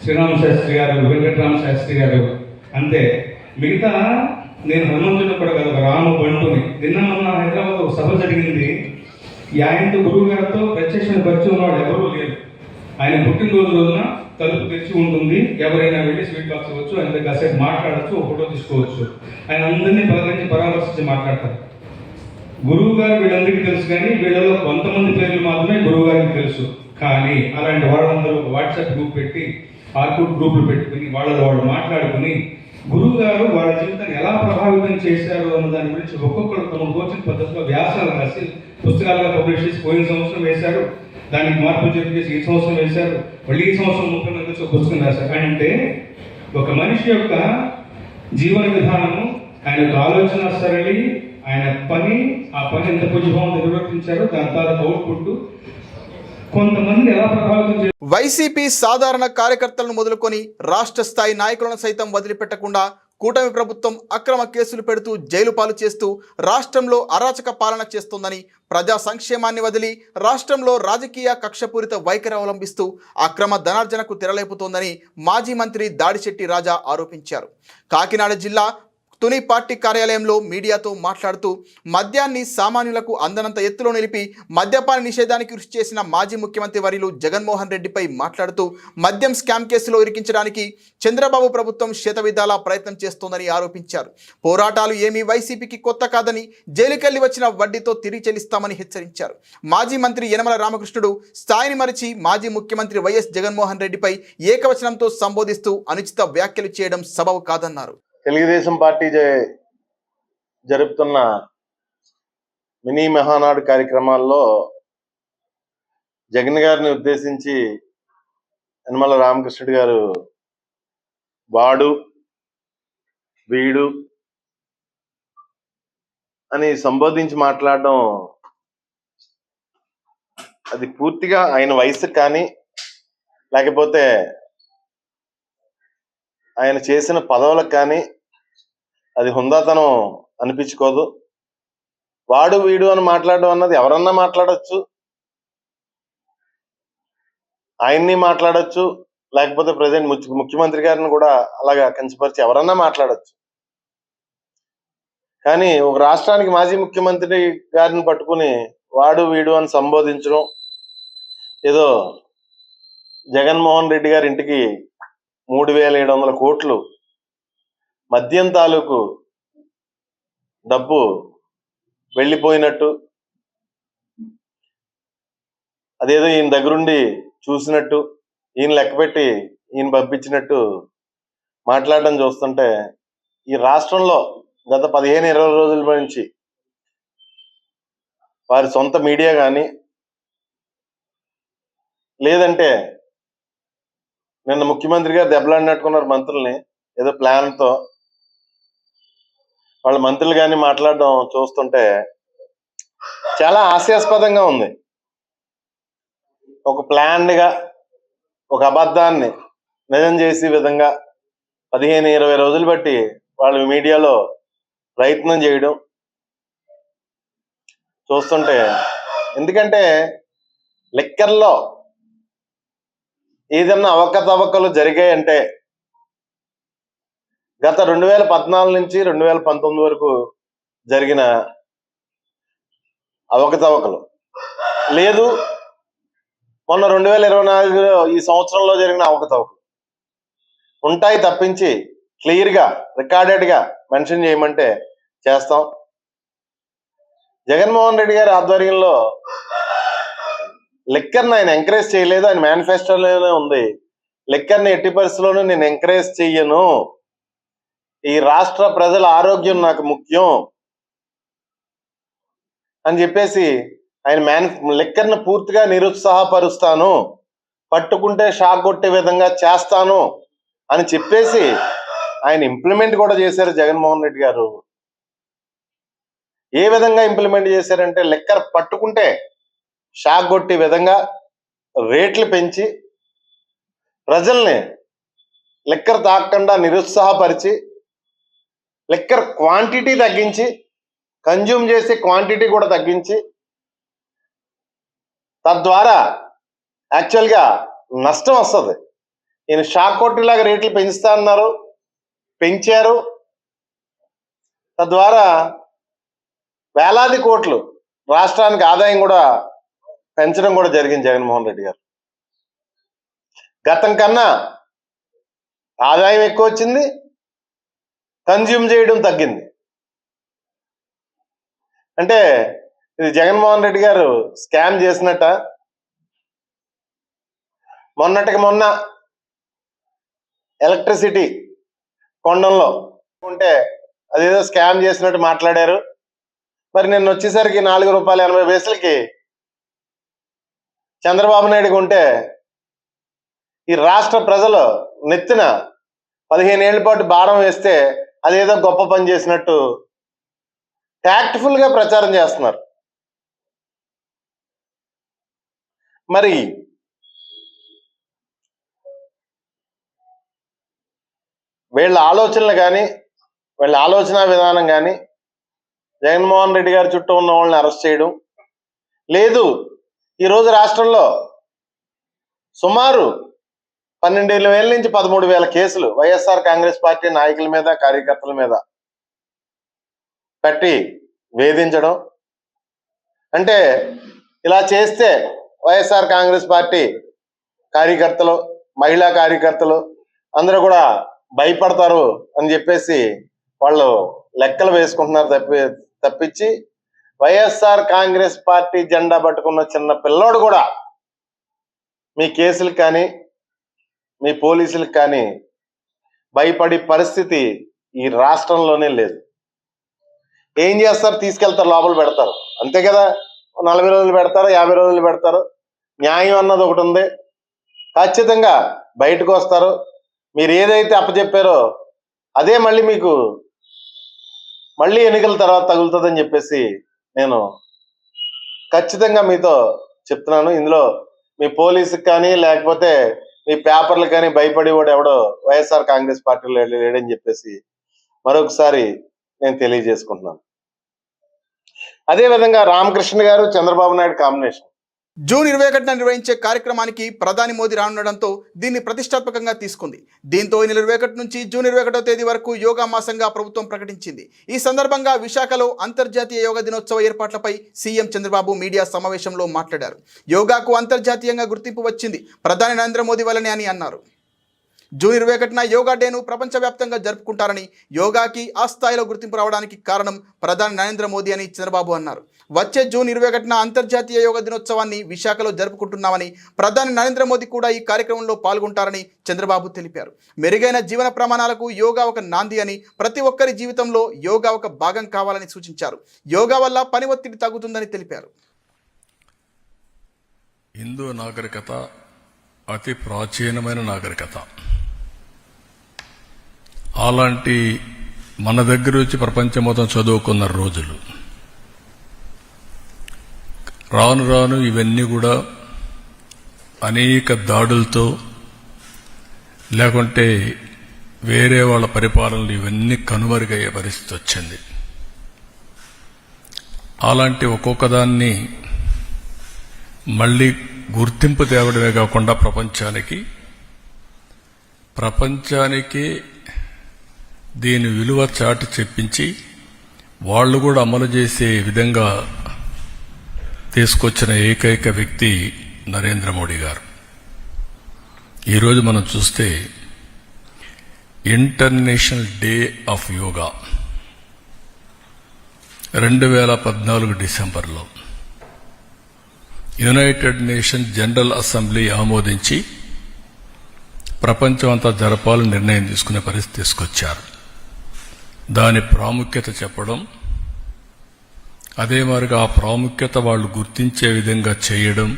శ్రీరామ శాస్త్రి గారు, వెంకటరామ శాస్త్రి గారు అంతే. మిగతా నేను హనుమంతుడు కూడా కదా, రాము బంటుని. నిన్న మొన్న హైదరాబాద్ ఒక సభ జరిగింది. ఆయనతో గురువు గారితో ప్రత్యక్షమైన పరిచయం ఉన్నవాడు ఎవరూ లేరు. ఆయన పుట్టినరోజు రోజున తలుపు తెరిచి ఉంటుంది, ఎవరైనా వెళ్ళి స్వీట్ బాక్స్ ఇవ్వచ్చు, ఆయన కాసేపు మాట్లాడచ్చు, ఒక ఫోటో తీసుకోవచ్చు. ఆయన అందరినీ పలకరించి పరామర్శించి మాట్లాడతారు. గురువు గారు వీళ్ళందరికీ తెలుసు, కానీ వీళ్ళలో కొంతమంది పేర్లు మాత్రమే గురువు గారికి తెలుసు. కానీ అలాంటి వాళ్ళందరూ వాట్సాప్ గ్రూప్ పెట్టి, ఆర్కుట్ గ్రూపులు పెట్టుకుని వాళ్ళు మాట్లాడుకుని గురువు గారు వాళ్ళ జీవితాన్ని ఎలా ప్రభావితం చేశారు అన్న దాని గురించి ఒక్కొక్కరు తమ తోచిన పద్ధతిలో వ్యాసాలు రాసి పుస్తకాలుగా పబ్లిష్ చేసి పోయిన సంవత్సరం వేశారు. దానికి మార్పులు చేసి ఈ సంవత్సరం వేశారు. మళ్ళీ ఈ సంవత్సరం 30 మంది వచ్చి పుస్తకం రాశారు. అంటే ఒక మనిషి యొక్క జీవన విధానము, ఆయన యొక్క ఆలోచన సరళి, ఆయన పని, ఆ పని ఎంత పూజ్యభావం నిర్వర్తించారో దాని తాలూకు అవుట్పుట్ కొంతమంది ఎలా ప్రభావితం. వైసీపీ సాధారణ కార్యకర్తలను మొదలుకొని రాష్ట్ర స్థాయి నాయకులను సైతం వదిలిపెట్టకుండా కూటమి ప్రభుత్వం అక్రమ కేసులు పెడుతూ జైలు పాలు చేస్తూ రాష్ట్రంలో అరాచక పాలన చేస్తోందని, ప్రజా సంక్షేమాన్ని వదిలి రాష్ట్రంలో రాజకీయ కక్షపూరిత వైఖరి అవలంబిస్తూ అక్రమ ధనార్జనకు తెరలేపుతోందని మాజీ మంత్రి దాడిశెట్టి రాజా ఆరోపించారు. కాకినాడ జిల్లా తుని పార్టీ కార్యాలయంలో మీడియాతో మాట్లాడుతూ మద్యాన్ని సామాన్యులకు అందనంత ఎత్తులో నిలిపి మద్యపాన నిషేధానికి కృషి చేసిన మాజీ ముఖ్యమంత్రి వర్యులు జగన్మోహన్ రెడ్డిపై మాట్లాడుతూ మద్యం స్కామ్ కేసులో ఇరికించడానికి చంద్రబాబు ప్రభుత్వం శతవిధాలా ప్రయత్నం చేస్తోందని ఆరోపించారు. పోరాటాలు ఏమీ వైసీపీకి కొత్త కాదని, జైలుకెళ్లి వచ్చిన వడ్డీతో తిరిగి చెల్లిస్తామని హెచ్చరించారు. మాజీ మంత్రి యనమల రామకృష్ణుడు స్థాయిని మరిచి మాజీ ముఖ్యమంత్రి వైఎస్ జగన్మోహన్ రెడ్డిపై ఏకవచనంతో సంబోధిస్తూ అనుచిత వ్యాఖ్యలు చేయడం సబబు కాదన్నారు. తెలుగుదేశం పార్టీ జరుపుతున్న మినీ మహానాడు కార్యక్రమాల్లో జగన్ గారిని ఉద్దేశించి యనమల రామకృష్ణుడు గారు వాడు వీడు అని సంబోధించి మాట్లాడడం, అది పూర్తిగా ఆయన వయసు కానీ లేకపోతే ఆయన చేసిన పదవులకు కానీ అది హుందాతనం అనిపించుకోదు. వాడు వీడు అని మాట్లాడడం అన్నది ఎవరన్నా మాట్లాడచ్చు, ఆయన్ని మాట్లాడచ్చు, లేకపోతే ప్రజెంట్ ముఖ్యమంత్రి గారిని కూడా అలాగా కించపరిచి ఎవరన్నా మాట్లాడచ్చు. కానీ ఒక రాష్ట్రానికి మాజీ ముఖ్యమంత్రి గారిని పట్టుకుని వాడు వీడు అని సంబోధించడం, ఏదో జగన్మోహన్ రెడ్డి గారి ఇంటికి 3,700 కోట్లు మద్యం తాలూకు డబ్బు వెళ్ళిపోయినట్టు, అదేదో ఈయన దగ్గరుండి చూసినట్టు, ఈయన లెక్కపెట్టి ఈయన పంపించినట్టు మాట్లాడడం చూస్తుంటే, ఈ రాష్ట్రంలో గత 15-20 రోజుల నుంచి వారి సొంత మీడియా కానీ, లేదంటే నిన్న ముఖ్యమంత్రి గారు దెబ్బలాడినట్టుకున్నారు మంత్రుల్ని ఏదో ప్లాన్తో, వాళ్ళ మంత్రులు కానీ మాట్లాడడం చూస్తుంటే చాలా హాస్యాస్పదంగా ఉంది. ఒక ప్లాన్డ్గా ఒక అబద్ధాన్ని నిజం చేసే విధంగా 15-20 రోజులు బట్టి వాళ్ళు మీడియాలో ప్రయత్నం చేయడం చూస్తుంటే, ఎందుకంటే లిక్కర్లో ఏదన్నా అవకతవకలు జరిగాయంటే గత 2014 నుంచి 2019 వరకు జరిగిన అవకతవకలు లేదు, మొన్న 2024 ఈ సంవత్సరంలో జరిగిన అవకతవకలు ఉంటాయి తప్పించి క్లియర్గా రికార్డెడ్గా మెన్షన్ చేయమంటే చేస్తాం. జగన్మోహన్ రెడ్డి గారి ఆధ్వర్యంలో లిక్కర్ని ఆయన ఎంకరేజ్ చేయలేదు. ఆయన మేనిఫెస్టోలోనే ఉంది, లిక్కర్ని ఎట్టి పరిస్థితుల్లోనూ నేను ఎంకరేజ్ చెయ్యను, ఈ రాష్ట్ర ప్రజల ఆరోగ్యం నాకు ముఖ్యం అని చెప్పేసి ఆయన లిక్కర్ని పూర్తిగా నిరుత్సాహపరుస్తాను, పట్టుకుంటే షాక్ కొట్టే విధంగా చేస్తాను అని చెప్పేసి ఆయన ఇంప్లిమెంట్ కూడా చేశారు జగన్మోహన్ రెడ్డి గారు. ఏ విధంగా ఇంప్లిమెంట్ చేశారంటే లిక్కర్ పట్టుకుంటే షాక్ కొట్టే విధంగా రేట్లు పెంచి ప్రజల్ని లిక్కర్ తాగకుండా నిరుత్సాహపరిచి లిక్కర్ క్వాంటిటీ తగ్గించి కన్జ్యూమ్ చేసే క్వాంటిటీ కూడా తగ్గించి తద్వారా యాక్చువల్గా నష్టం వస్తుంది. ఈయన షాక్ కొట్టేలాగా రేట్లు పెంచుతా అన్నారు, పెంచారు. తద్వారా వేలాది కోట్లు రాష్ట్రానికి ఆదాయం కూడా పెంచడం కూడా జరిగింది జగన్మోహన్ రెడ్డి గారు. గతం కన్నా ఆదాయం ఎక్కువ వచ్చింది, కన్జ్యూమ్ చేయడం తగ్గింది. అంటే ఇది జగన్మోహన్ రెడ్డి గారు స్కామ్ చేసినట్ట. మొన్నటికి మొన్న ఎలక్ట్రిసిటీ కొండంలో ఉంటే అదేదో స్కామ్ చేసినట్టు మాట్లాడారు. మరి నిన్న వచ్చేసరికి ₹4.80 చంద్రబాబు నాయుడుగా ఉంటే ఈ రాష్ట్ర ప్రజలు నెత్తిన 15 ఏళ్ల పాటు భారం వేస్తే అదేదో గొప్ప పని చేసినట్టు ట్యాక్ట్ఫుల్గా ప్రచారం చేస్తున్నారు. మరి వీళ్ళ ఆలోచనలు కానీ వీళ్ళ ఆలోచన విధానం కానీ జగన్మోహన్ రెడ్డి గారి చుట్టూ ఉన్న వాళ్ళని అరెస్ట్ చేయడం లేదు. ఈరోజు రాష్ట్రంలో సుమారు 12,000 నుంచి 13,000 కేసులు వైఎస్ఆర్ కాంగ్రెస్ పార్టీ నాయకుల మీద కార్యకర్తల మీద పెట్టి వేధించడం. అంటే ఇలా చేస్తే వైఎస్ఆర్ కాంగ్రెస్ పార్టీ కార్యకర్తలు, మహిళా కార్యకర్తలు అందరూ కూడా భయపడతారు అని చెప్పేసి వాళ్ళు లెక్కలు వేసుకుంటున్నారు తప్పించి వైఎస్ఆర్ కాంగ్రెస్ పార్టీ జెండా పట్టుకున్న చిన్న పిల్లోడు కూడా మీ కేసులకు కానీ మీ పోలీసులకు కానీ భయపడే పరిస్థితి ఈ రాష్ట్రంలోనే లేదు. ఏం చేస్తారు? తీసుకెళ్తారు, లోపల పెడతారు, అంతే కదా. 40 రోజులు పెడతారు, 50 రోజులు పెడతారు. న్యాయం అన్నది ఒకటి ఉంది. ఖచ్చితంగా బయటకు వస్తారు. మీరు ఏదైతే అప్పచెప్పారో అదే మళ్ళీ మీకు మళ్ళీ ఎన్నికల తర్వాత తగులుతుందని చెప్పేసి నేను ఖచ్చితంగా మీతో చెప్తున్నాను. ఇందులో మీ పోలీసుకి కానీ లేకపోతే మీ పేపర్లు కానీ భయపడేవాడు ఎవడో వైఎస్ఆర్ కాంగ్రెస్ పార్టీలో లేడని చెప్పేసి మరొకసారి నేను తెలియజేసుకుంటున్నాను. అదేవిధంగా రామకృష్ణ గారు, చంద్రబాబు నాయుడు కాంబినేషన్ జూన్ 21న నిర్వహించే కార్యక్రమానికి ప్రధాని మోదీ రానుండడంతో దీన్ని ప్రతిష్టాత్మకంగా తీసుకుంది. దీంతో ఈ నెల 21 నుంచి జూన్ 21వ తేదీ వరకు యోగా మాసంగా ప్రభుత్వం ప్రకటించింది. ఈ సందర్భంగా విశాఖలో అంతర్జాతీయ యోగా దినోత్సవ ఏర్పాట్లపై సీఎం చంద్రబాబు మీడియా సమావేశంలో మాట్లాడారు. యోగాకు అంతర్జాతీయంగా గుర్తింపు వచ్చింది ప్రధాని నరేంద్ర మోదీ వల్లనే అని అన్నారు. జూన్ 21న యోగా డేను ప్రపంచవ్యాప్తంగా జరుపుకుంటారని, యోగాకి ఆ స్థాయిలో గుర్తింపు రావడానికి కారణం ప్రధాని నరేంద్ర మోదీ అని చంద్రబాబు అన్నారు. వచ్చే జూన్ 21న అంతర్జాతీయ యోగా దినోత్సవాన్ని విశాఖలో జరుపుకుంటున్నామని, ప్రధాని నరేంద్ర మోదీ కూడా ఈ కార్యక్రమంలో పాల్గొంటారని చంద్రబాబు తెలిపారు. మెరుగైన జీవన ప్రమాణాలకు యోగా ఒక నాంది అని, ప్రతి ఒక్కరి జీవితంలో యోగా ఒక భాగం కావాలని సూచించారు. యోగా వల్ల పని ఒత్తిడి తగ్గుతుందని తెలిపారు. హిందూ నాగరికత అతి ప్రాచీనమైన నాగరికత. అలాంటి మన దగ్గర వచ్చి ప్రపంచం మొత్తం చదువుకున్న రోజులు రాను రాను ఇవన్నీ కూడా అనేక దాడులతో లేకుంటే వేరే వాళ్ళ పరిపాలనలు ఇవన్నీ కనుమరుగయ్యే పరిస్థితి వచ్చింది. అలాంటి ఒక్కొక్క దాన్ని మళ్ళీ గుర్తింపు తేవడమే కాకుండా ప్రపంచానికి దీని విలువ చాటి చెప్పించి వాళ్ళు కూడా అమలు చేసే విధంగా తీసుకొచ్చిన ఏకైక వ్యక్తి నరేంద్ర మోడీ గారు. ఈరోజు మనం చూస్తే ఇంటర్నేషనల్ డే ఆఫ్ యోగా 2014 డిసెంబర్లో యునైటెడ్ నేషన్ జనరల్ అసెంబ్లీ ఆమోదించి ప్రపంచం అంతా జరపాలని నిర్ణయం తీసుకునే పరిస్థితి తీసుకొచ్చారు. దాని ప్రాముఖ్యత చెప్పడం, అదే మరిగా ఆ ప్రాముఖ్యత వాళ్ళు గుర్తించే విధంగా చేయడం,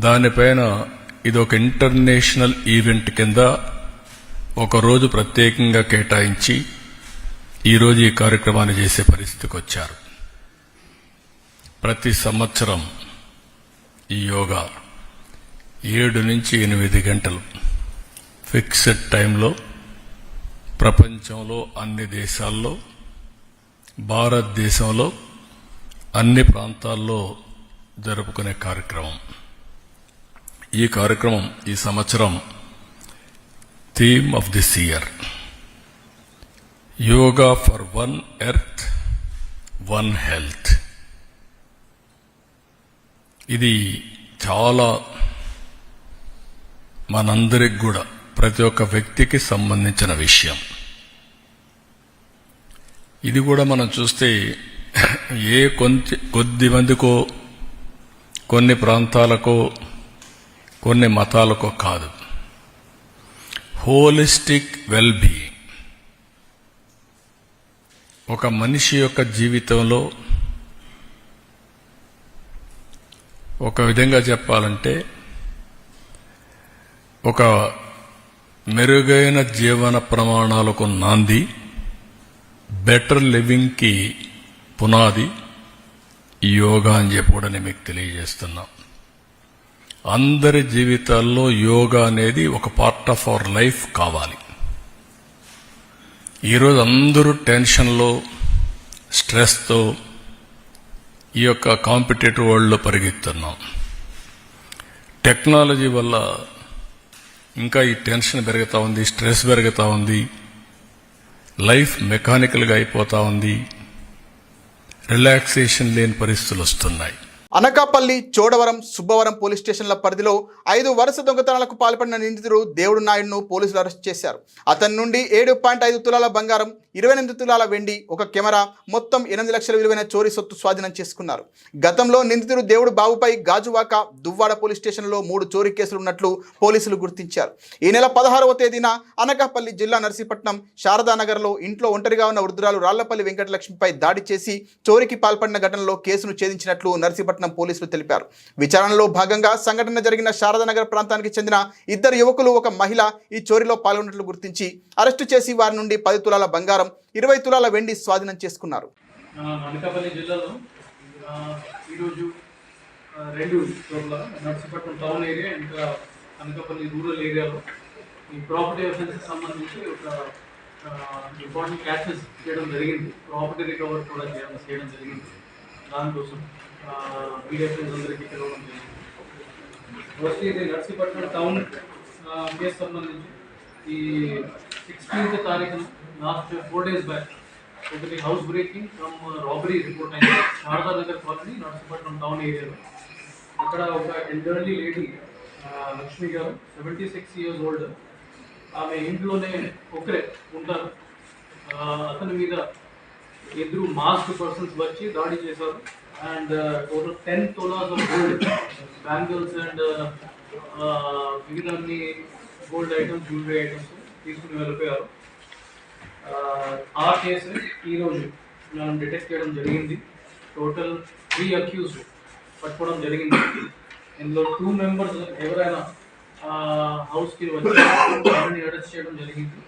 దానిపైన ఇది ఒక ఇంటర్నేషనల్ ఈవెంట్ కింద ఒకరోజు ప్రత్యేకంగా కేటాయించి ఈరోజు ఈ కార్యక్రమాన్ని చేసే పరిస్థితికి వచ్చారు. ప్రతి సంవత్సరం ఈ యోగా 7 నుంచి 8 గంటలు ఫిక్స్డ్ టైంలో ప్రపంచంలో అన్ని దేశాల్లో, భారతదేశంలో అన్ని ప్రాంతాల్లో జరుపుకునే కార్యక్రమం. ఈ కార్యక్రమం ఈ సంవత్సరం theme of this year yoga for one earth one health. ఇది చాలా మనందరికి కూడా ప్రతి ఒక్క వ్యక్తికి సంబంధించిన విషయం. ఇది కూడా మనం చూస్తే కొద్ది మందికో, కొన్ని ప్రాంతాలకో, కొన్ని మతాలకో కాదు, హోలిస్టిక్ వెల్ బీయింగ్. ఒక మనిషి యొక్క జీవితంలో ఒక విధంగా చెప్పాలంటే ఒక మెరుగైన జీవన ప్రమాణాలకు నాంది, బెటర్ లివింగ్కి పునాది ఈ యోగా అని చెప్పి కూడా నేను మీకు తెలియజేస్తున్నాం. అందరి జీవితాల్లో యోగా అనేది ఒక పార్ట్ ఆఫ్ అవర్ లైఫ్ కావాలి. ఈరోజు అందరూ టెన్షన్లో, స్ట్రెస్తో ఈ యొక్క కాంపిటేటివ్ వరల్డ్లో పరిగెత్తున్నాం. టెక్నాలజీ వల్ల ఇంకా ఈ టెన్షన్ పెరుగుతూ ఉంది, స్ట్రెస్ పెరుగుతూ ఉంది, లైఫ్ మెకానికల్గా అయిపోతూ ఉంది, రిలాక్సేషన్ లేని పరిస్థితులు వస్తున్నాయి. అనకాపల్లి, చోడవరం, సుబ్బవరం పోలీస్ స్టేషన్ల పరిధిలో 5 వరుస దొంగతనాలకు పాల్పడిన నిందితుడు దేవుడు నాయుడును పోలీసులు అరెస్ట్ చేశారు. అతని నుండి 7.5 తులాల బంగారం, 28 తులాల వెండి, ఒక కెమెరా, మొత్తం 8 లక్షల విలువైన చోరీ సొత్తు స్వాధీనం చేసుకున్నారు. గతంలో నిందితుడు దేవుడు బాబుపై గాజువాక, దువ్వాడ పోలీస్ స్టేషన్లో 3 చోరీ కేసులు ఉన్నట్లు పోలీసులు గుర్తించారు. ఈ నెల 16వ తేదీన అనకాపల్లి జిల్లా నర్సీపట్నం శారదానగర్లో ఇంట్లో ఒంటరిగా ఉన్న వృద్ధురాలు రాళ్లపల్లి వెంకటలక్ష్మిపై దాడి చేసి చోరీకి పాల్పడిన ఘటనలో కేసును ఛేదించినట్లు నర్సీపట్నం పోలీసులు తెలిపారు. విచారణలో భాగంగా సంఘటన జరిగిన శారదానగర్ ప్రాంతానికి చెందిన 2 యువకులు, ఒక మహిళ ఈ చోరీలో పాల్గొన్నట్లు గుర్తించి అరెస్టు చేసి వారి నుండి 10 తులాల బంగారం, 20 తులాల వెండి స్వాధీనం చేసుకున్నారు. అనకాపల్లి జిల్లాలో ఈరోజు 2 చోట్ల నర్సీపట్నం టౌన్ ఏరియా, ఇంకా అనకాపల్లి రూరల్ ఏరియాలో ఈ ప్రాపర్టీ అఫెన్స్కి సంబంధించి ఒక ఇంపార్టెంట్ క్యాచెస్ చేయడం జరిగింది. ప్రాపర్టీ రికవర్ కూడా చేయడం జరిగింది. దానికోసం మీడియా ఫ్రెండ్స్ అందరికీ పిలవడం జరిగింది. ఫస్ట్ ఇది నర్సీపట్నం టౌన్ కేసు సంబంధించి ఈ 16th తారీఖున లాస్ట్ 4 days బ్యాక్ ఒకటి house breaking from robbery report అయింది శారదానగర్ కాలనీ, నర్సీపట్నం టౌన్ ఏరియాలో. అక్కడ ఒక ఎల్డర్లీ లేడీ లక్ష్మి గారు, 76 years old, ఆమె ఇంట్లోనే ఒకరే ఉంటారు. అతని మీద 2 మాస్క్ పర్సన్స్ వచ్చి దాడి చేశారు. And total 10 tolas of gold, bangles and మిగతా అన్ని గోల్డ్ ఐటమ్స్, జ్యువెలరీ ఐటమ్స్ తీసుకుని వెళ్ళిపోయారు. ఆ కేసు ఈరోజు మనం డిటెక్ట్ చేయడం జరిగింది. టోటల్ 3 accused పట్టుకోవడం జరిగింది. ఇందులో 2 members ఎవరైనా హౌస్కి వచ్చి వారిని అరెస్ట్ చేయడం జరిగింది.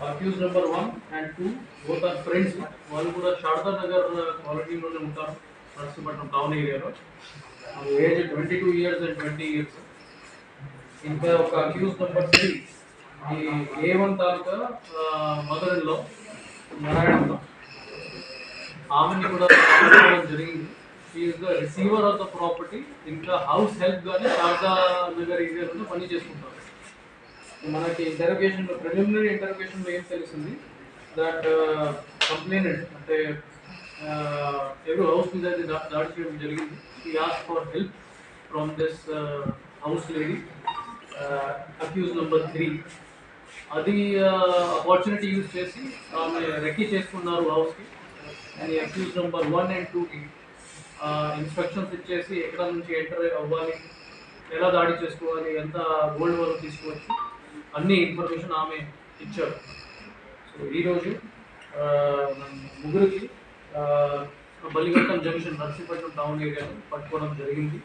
Accused number 1 and 2 both are friends. వాళ్ళు కూడా శారదానగర్ కాలనీలోనే ఉంటారు, నర్సీపట్నం టౌన్ ఏరియాలో. Age 22 years and 20 years. ఇంకా ఒక అక్యూజ్ నెంబర్ 3 ఈ A1 taluka mother in law Narayanamma, ఆమెని కూడా జరిగింది. She is the receiver of the property. ఇంకా హౌస్ హెల్ప్ గానే శారదా నగర్ ఏరియాలో పని చేసుకుంటారు. మనకి ఇంటర్వ్యూషన్లో ప్రిలిమినరీ ఇంటర్వ్యూషన్లో ఏం తెలిసింది, దట్ కంప్లైనెంట్ అంటే ఎవరు హౌస్ మీద దాడి చేయడం జరిగింది. She ask for help from this house lady accused number 3. అది ఆపర్చునిటీ యూజ్ చేసి ఆమె రెక్కీ చేసుకున్నారు హౌస్కి. అండ్ అక్యూజ్ నెంబర్ 1 and 2కి ఇన్స్ట్రక్షన్స్ ఇచ్చేసి ఎక్కడ నుంచి ఎంటర్ అవ్వాలి, ఎలా దాడి చేసుకోవాలి, ఎంత గోల్డ్ వరకు తీసుకోవచ్చు, అన్ని ఇన్ఫర్మేషన్ ఆమె ఇచ్చారు. సో ఈరోజు ముగ్గురికి బలిఘట్టం జంక్షన్ నర్సీపట్నం టౌన్ ఏరియాలో పట్టుకోవడం జరిగింది.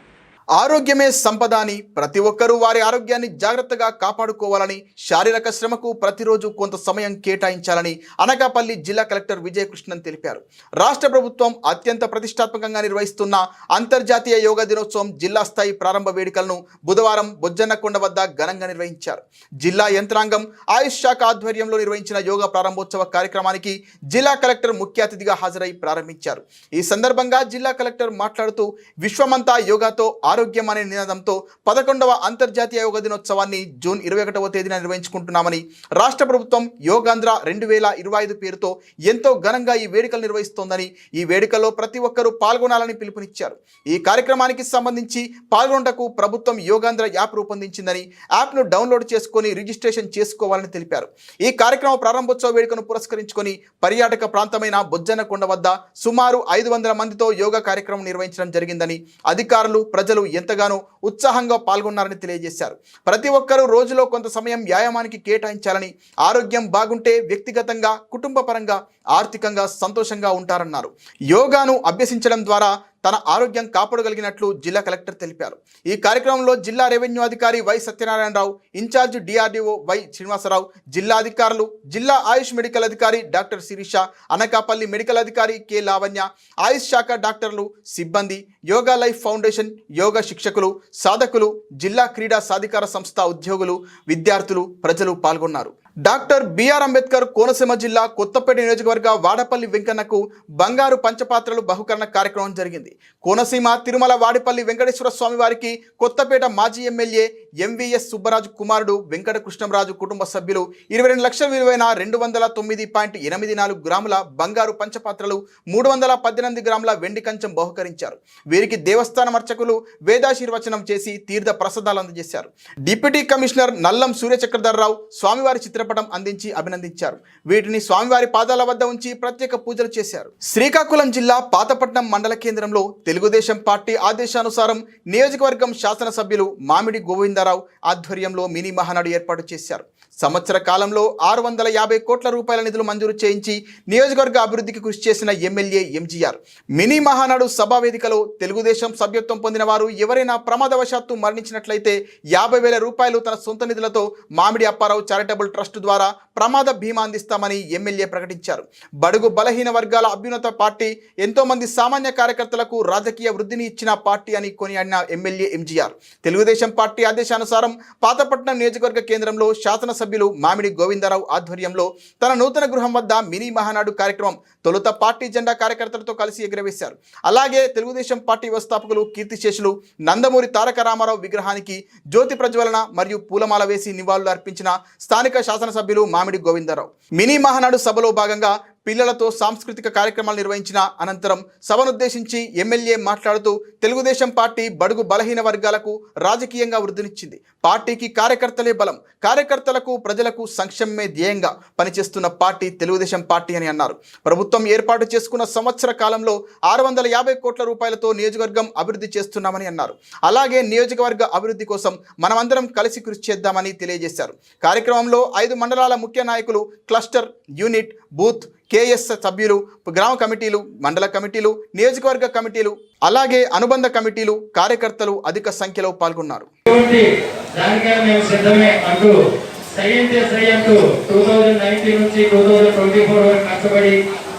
ఆరోగ్యమే సంపద అని ప్రతి ఒక్కరూ వారి ఆరోగ్యాన్ని జాగ్రత్తగా కాపాడుకోవాలని, శారీరక శ్రమకు ప్రతిరోజు కొంత సమయం కేటాయించాలని అనకాపల్లి జిల్లా కలెక్టర్ విజయకృష్ణన్ తెలిపారు. రాష్ట్ర ప్రభుత్వం అత్యంత ప్రతిష్టాత్మకంగా నిర్వహిస్తున్న అంతర్జాతీయ యోగా దినోత్సవం జిల్లా స్థాయి ప్రారంభ వేడుకలను బుధవారం బొజ్జన్నకొండ వద్ద ఘనంగా నిర్వహించారు. జిల్లా యంత్రాంగం, ఆయుష్ శాఖ ఆధ్వర్యంలో నిర్వహించిన యోగా ప్రారంభోత్సవ కార్యక్రమానికి జిల్లా కలెక్టర్ ముఖ్య అతిథిగా హాజరై ప్రారంభించారు. ఈ సందర్భంగా జిల్లా కలెక్టర్ మాట్లాడుతూ విశ్వమంతా యోగాతో ఆరోగ్యం అనే నినాదంతో 11వ అంతర్జాతీయ యోగా దినోత్సవాన్ని జూన్ 21వ తేదీన నిర్వహించుకుంటున్నామని, రాష్ట్ర ప్రభుత్వం యోగాంధ్ర 2025 పేరుతో ఎంతో ఘనంగా ఈ వేడుకలు నిర్వహిస్తోందని, ఈ వేడుకల్లో ప్రతి ఒక్కరూ పాల్గొనాలని పిలుపునిచ్చారు. ఈ కార్యక్రమానికి సంబంధించి పాల్గొనటకు ప్రభుత్వం యోగాంధ్ర యాప్ రూపొందించిందని, యాప్ను డౌన్లోడ్ చేసుకొని రిజిస్ట్రేషన్ చేసుకోవాలని తెలిపారు. ఈ కార్యక్రమం ప్రారంభోత్సవ వేడుకను పురస్కరించుకొని పర్యాటక ప్రాంతమైన బొజ్జన్నకొండ వద్ద సుమారు 500 మందితో యోగా కార్యక్రమం నిర్వహించడం జరిగిందని, అధికారులు, ప్రజలు ఎంతగానో ఉత్సాహంగా పాల్గొన్నారని తెలియజేశారు. ప్రతి ఒక్కరూ రోజులో కొంత సమయం వ్యాయామానికి కేటాయించాలని, ఆరోగ్యం బాగుంటే వ్యక్తిగతంగా, కుటుంబ పరంగా, ఆర్థికంగా సంతోషంగా ఉంటారన్నారు. యోగాను అభ్యసించడం ద్వారా తన ఆరోగ్యం కాపాడగలిగినట్లు జిల్లా కలెక్టర్ తెలిపారు. ఈ కార్యక్రమంలో జిల్లా రెవెన్యూ అధికారి Y Satyanarayana Rao, incharge DRDO Y Srinivasa Rao, జిల్లా అధికారులు, జిల్లా ఆయుష్ మెడికల్ అధికారి డాక్టర్ శిరీష, అనకాపల్లి మెడికల్ అధికారి కె లావణ్య, ఆయుష్ శాఖ డాక్టర్లు, సిబ్బంది, యోగా లైఫ్ ఫౌండేషన్ యోగా శిక్షకులు, సాధకులు, జిల్లా క్రీడా సాధికార సంస్థ ఉద్యోగులు, విద్యార్థులు, ప్రజలు పాల్గొన్నారు. డాక్టర్ బిఆర్ అంబేద్కర్ కోనసీమ జిల్లా కొత్తపేట నియోజకవర్గ వాడపల్లి వెంకన్నకు బంగారు పంచపాత్రలు బహుకరణ కార్యక్రమం జరిగింది. కోనసీమ తిరుమల వాడిపల్లి వెంకటేశ్వర స్వామి వారికి కొత్తపేట మాజీ ఎమ్మెల్యే ఎంవీఎస్ సుబ్బరాజు కుమారుడు వెంకట కృష్ణంరాజు కుటుంబ సభ్యులు 22 లక్షల విలువైన 209.84 గ్రాముల బంగారు పంచపాత్రలు, 318 గ్రాముల వెండి కంచం బహుకరించారు. వీరికి దేవస్థానం అర్చకులు వేదాశీర్వచనం చేసి తీర్థ ప్రసాదాలు అందజేశారు. డిప్యూటీ కమిషనర్ నల్లం సూర్యచక్రధర్రావు స్వామివారి చిత్రపటం అందించి అభినందించారు. వీటిని స్వామివారి పాదాల వద్ద ఉంచి ప్రత్యేక పూజలు చేశారు. శ్రీకాకుళం జిల్లా పాతపట్నం మండల కేంద్రంలో తెలుగుదేశం పార్టీ ఆదేశానుసారం నియోజకవర్గం శాసనసభ్యులు మామిడి గోవిందరావు ఆధ్వర్యంలో మినీ మహానాడు ఏర్పాటు చేశారు. సంవత్సర కాలంలో 650 కోట్ల రూపాయల నిధులు మంజూరు చేయించి నియోజకవర్గ అభివృద్ధికి కృషి చేసిన ఎమ్మెల్యే ఎంజీఆర్ మినీ మహానాడు సభా వేదికలో తెలుగుదేశం సభ్యత్వం పొందిన వారు ఎవరైనా ప్రమాదవశాత్తు మరణించినట్లయితే 50,000 రూపాయలు తన సొంత నిధులతో మామిడి అప్పారావు చారిటబుల్ ట్రస్ట్ ద్వారా ప్రమాద బీమా అందిస్తామని ఎమ్మెల్యే ప్రకటించారు. బడుగు బలహీన వర్గాల అభ్యున్నత పార్టీ, ఎంతో మంది సామాన్య కార్యకర్తలకు రాజకీయ వృద్ధిని ఇచ్చిన పార్టీ అని కొనియాడిన ఎమ్మెల్యే ఎంజీఆర్ తెలుగుదేశం పార్టీ ఆదేశానుసారం పాతపట్నం నియోజకవర్గ కేంద్రంలో శాసనసభ్యులు మామిడి గోవిందరావు ఆధ్వర్యంలో తన నూతన గృహం వద్ద మినీ మహానాడు కార్యక్రమం తొలుత పార్టీ జెండా కార్యకర్తలతో కలిసి ఎగురవేశారు. అలాగే తెలుగుదేశం పార్టీ వ్యవస్థాపకులు కీర్తిశేషులు నందమూరి తారక రామారావు విగ్రహానికి జ్యోతి ప్రజ్వలన మరియు పూలమాల వేసి నివాళులు అర్పించిన స్థానిక శాసనసభ్యులు మామిడి గోవిందరావు మినీ మహానాడు సభలో భాగంగా పిల్లలతో సాంస్కృతిక కార్యక్రమాలు నిర్వహించిన అనంతరం సభనుద్దేశించి ఎమ్మెల్యే మాట్లాడుతూ తెలుగుదేశం పార్టీ బడుగు బలహీన వర్గాలకు రాజకీయంగా వృద్ధినిచ్చింది. పార్టీకి కార్యకర్తలే బలం, కార్యకర్తలకు ప్రజలకు సంక్షేమమే ధ్యేయంగా పనిచేస్తున్న పార్టీ తెలుగుదేశం పార్టీ అని అన్నారు. ప్రభుత్వం ఏర్పాటు చేసుకున్న సంవత్సర కాలంలో 650 కోట్ల రూపాయలతో నియోజకవర్గం అభివృద్ధి చేస్తున్నామని అన్నారు. అలాగే నియోజకవర్గ అభివృద్ధి కోసం మనమందరం కలిసి కృషి చేద్దామని తెలియజేశారు. కార్యక్రమంలో 5 మండలాల ముఖ్య నాయకులు, క్లస్టర్, యూనిట్, బూత్, కేఎస్ సభ్యులు, గ్రామ కమిటీలు, మండల కమిటీలు, నియోజకవర్గ కమిటీలు, అలాగే అనుబంధ కమిటీలు, కార్యకర్తలు అధిక సంఖ్యలో పాల్గొన్నారు. 2019 నుంచి 2024 వరకు కష్టపడి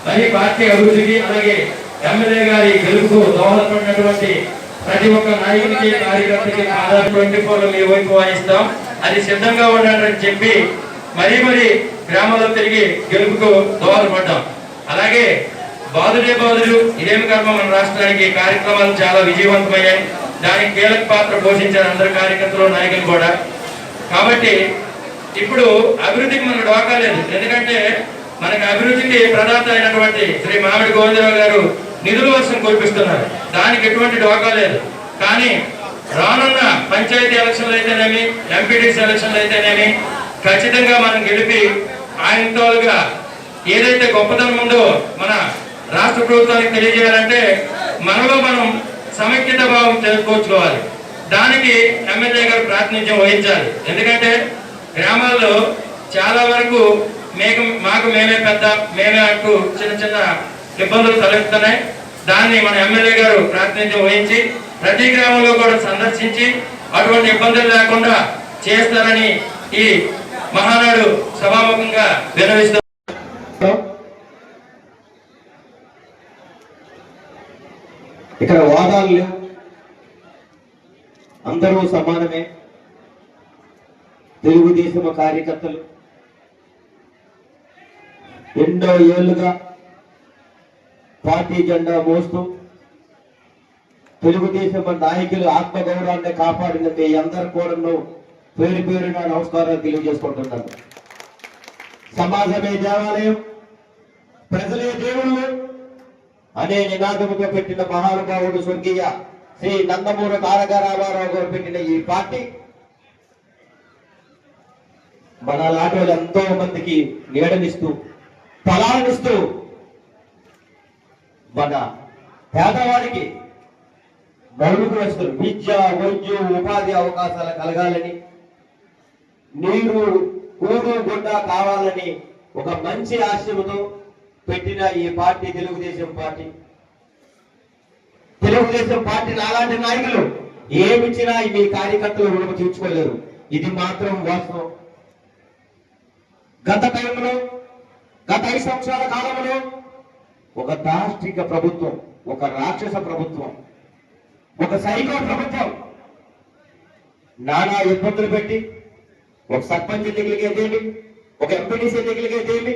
మరి పార్టీ అభివృద్ధికి అలాగే ఎమ్మెల్యే గారి గెలుపుకు దోహదపడినటువంటి ప్రతి ఒక్క నాయకుడికి కార్యకర్తకి ఆధార్ 24 మీ వైపు వాయిస్తాం, అది సిద్ధంగా ఉండాలని చెప్పి మరీ గ్రామాల్లో తిరిగి గెలుపుకు దోహదపడ్డాం. అలాగే బాదుడే బాదుడు ఇదేమి కర్మ మన రాష్ట్రానికి కార్యక్రమాలు చాలా విజయవంతమయ్యాయి. దానికి కీలక పాత్ర పోషించారు అందరు కార్యకర్తలు, నాయకులు కూడా. కాబట్టి ఇప్పుడు అభివృద్ధికి మనకు డోకా లేదు. ఎందుకంటే మనకి అభివృద్ధికి ప్రదాత అయినటువంటి శ్రీ మామిడి గోవిందరావు గారు నిధుల వర్షం కురిపిస్తున్నారు. దానికి ఎటువంటి డోకా లేదు. కానీ రానున్న పంచాయతీ ఎలక్షన్లు అయితేనేమి, ఎంపీటీసీ ఎలక్షన్లు అయితేనేమి ఖచ్చితంగా మనం గెలిపి ఆయనతోలుగా ఏదైతే గొప్పతనం ఉందో మన రాష్ట్ర ప్రభుత్వానికి తెలియజేయాలంటే మనలో మనం సమైక్యత భావం తెలుసుకోవాలి. దానికి ఎమ్మెల్యే గారు ప్రాతినిధ్యం వహించాలి. ఎందుకంటే గ్రామాల్లో చాలా వరకు మాకు మేమే పెద్ద, మేమే అంటూ చిన్న ఇబ్బందులు తలెత్తున్నాయి. దాన్ని మన ఎమ్మెల్యే గారు ప్రాతినిధ్యం వహించి ప్రతి గ్రామంలో కూడా సందర్శించి అటువంటి ఇబ్బందులు లేకుండా చేస్తారని ఈ మహానాడు సభాముఖంగా విన్నవిస్తారు. ఇక్కడ వాదాలు లేవు, అందరూ సమానమే. తెలుగుదేశం కార్యకర్తలు ఎన్నో ఏళ్లుగా పార్టీ జెండా మోస్తూ తెలుగుదేశం నాయకులు ఆత్మగౌరవాన్ని కాపాడిన మీ అందరు కూడా పేరున నమస్కారాలు తెలియజేసుకుంటున్నాను. సమాజమే దేవాలయం, ప్రజలే దేవుళ్ళు అనే నినాదముగా పెట్టిన మహానుభావుడు స్వర్గీయ శ్రీ నందమూరి తారక రామారావు గారు పెట్టిన ఈ పార్టీ మన లాంటి వాళ్ళు ఎంతో మందికి నీడనిస్తూ, ఫలాలనిస్తూ, మన పేదవాడికి మౌలిక వసతులు, విద్య, వైద్యం, ఉపాధి అవకాశాలు కలగాలని, నీరు, కూడు, గుడ్డ కావాలని ఒక మంచి ఆశయంతో పెట్టిన ఈ party Telugu Desam party. Telugu Desam party అలాంటి నాయకులు ఏమిచ్చినా మీ కార్యకర్తలు రుణం తీర్చుకోలేరు. ఇది మాత్రం వాస్తవం. గత టైంలో, గత 5 సంవత్సరాల కాలంలో ఒక దాష్టిక ప్రభుత్వం, ఒక రాక్షస ప్రభుత్వం, ఒక సైకో ప్రభుత్వం నానా ఇబ్బందులు పెట్టి ఒక సర్పంచ్ ఎన్నికలకేదేమి, ఒక ఎంపీటీసీ ఎన్నికలకేదేమి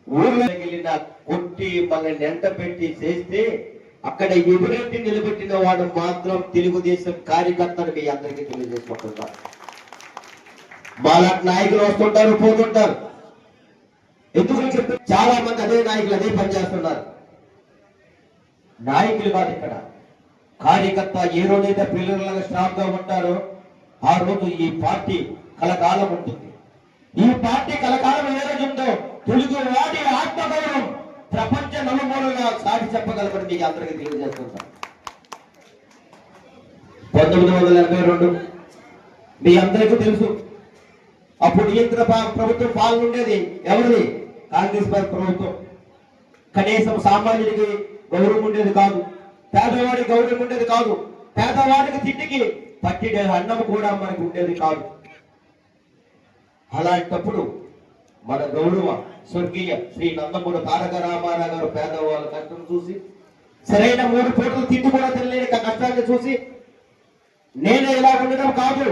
ఊర్లో వెళ్ళిన కొట్టి మనల్ని ఎంట పెట్టి చేస్తే అక్కడ ఎదురెట్టి నిలబెట్టిన వాడు మాత్రం తెలుగుదేశం కార్యకర్తలు మీ అందరికీ తెలియజేసుకుంటున్నారు. మాలాంటి నాయకులు వస్తుంటారు, పోతుంటారు. ఎందుకు చెప్తారు? చాలా మంది అదే నాయకులు అదే పనిచేస్తున్నారు. నాయకులు కాదు ఇక్కడ కార్యకర్త. ఏ రోజైతే పిల్లలుగా స్ట్రాంగ్ గా ఉంటారో ఆ రోజు ఈ పార్టీ కలకాలం ఉంటుంది. ఈ పార్టీ కలకాలం ఏ రోజు ఉందో తెలుగు వాడి ఆత్మగౌరవం ప్రపంచ నలుమూలగా సాటి చెప్పగలమని మీకు అందరికీ తెలియజేస్తున్నాను. 1982 మీ అందరికీ తెలుసు. అప్పుడు నియంత్రణ ప్రభుత్వం పాలన ఉండేది ఎవరిది? కాంగ్రెస్ పార్టీ ప్రభుత్వం. కనీసం సామాన్యుడికి గౌరవం ఉండేది కాదు, పేదవాడికి గౌరవం ఉండేది కాదు, పేదవాడికి తిండికి పట్టిడే అన్నం కూడా మనకు ఉండేది కాదు. అలాంటప్పుడు మన గౌరవ స్వర్గీయ శ్రీ నందమూరి తారక రామారావు గారు పేదవాళ్ళ కష్టం చూసి, సరైన 3 పూటలు తిండి కూడా తినలేని కష్టాన్ని చూసి నేను ఇలా ఉండడం కాదు.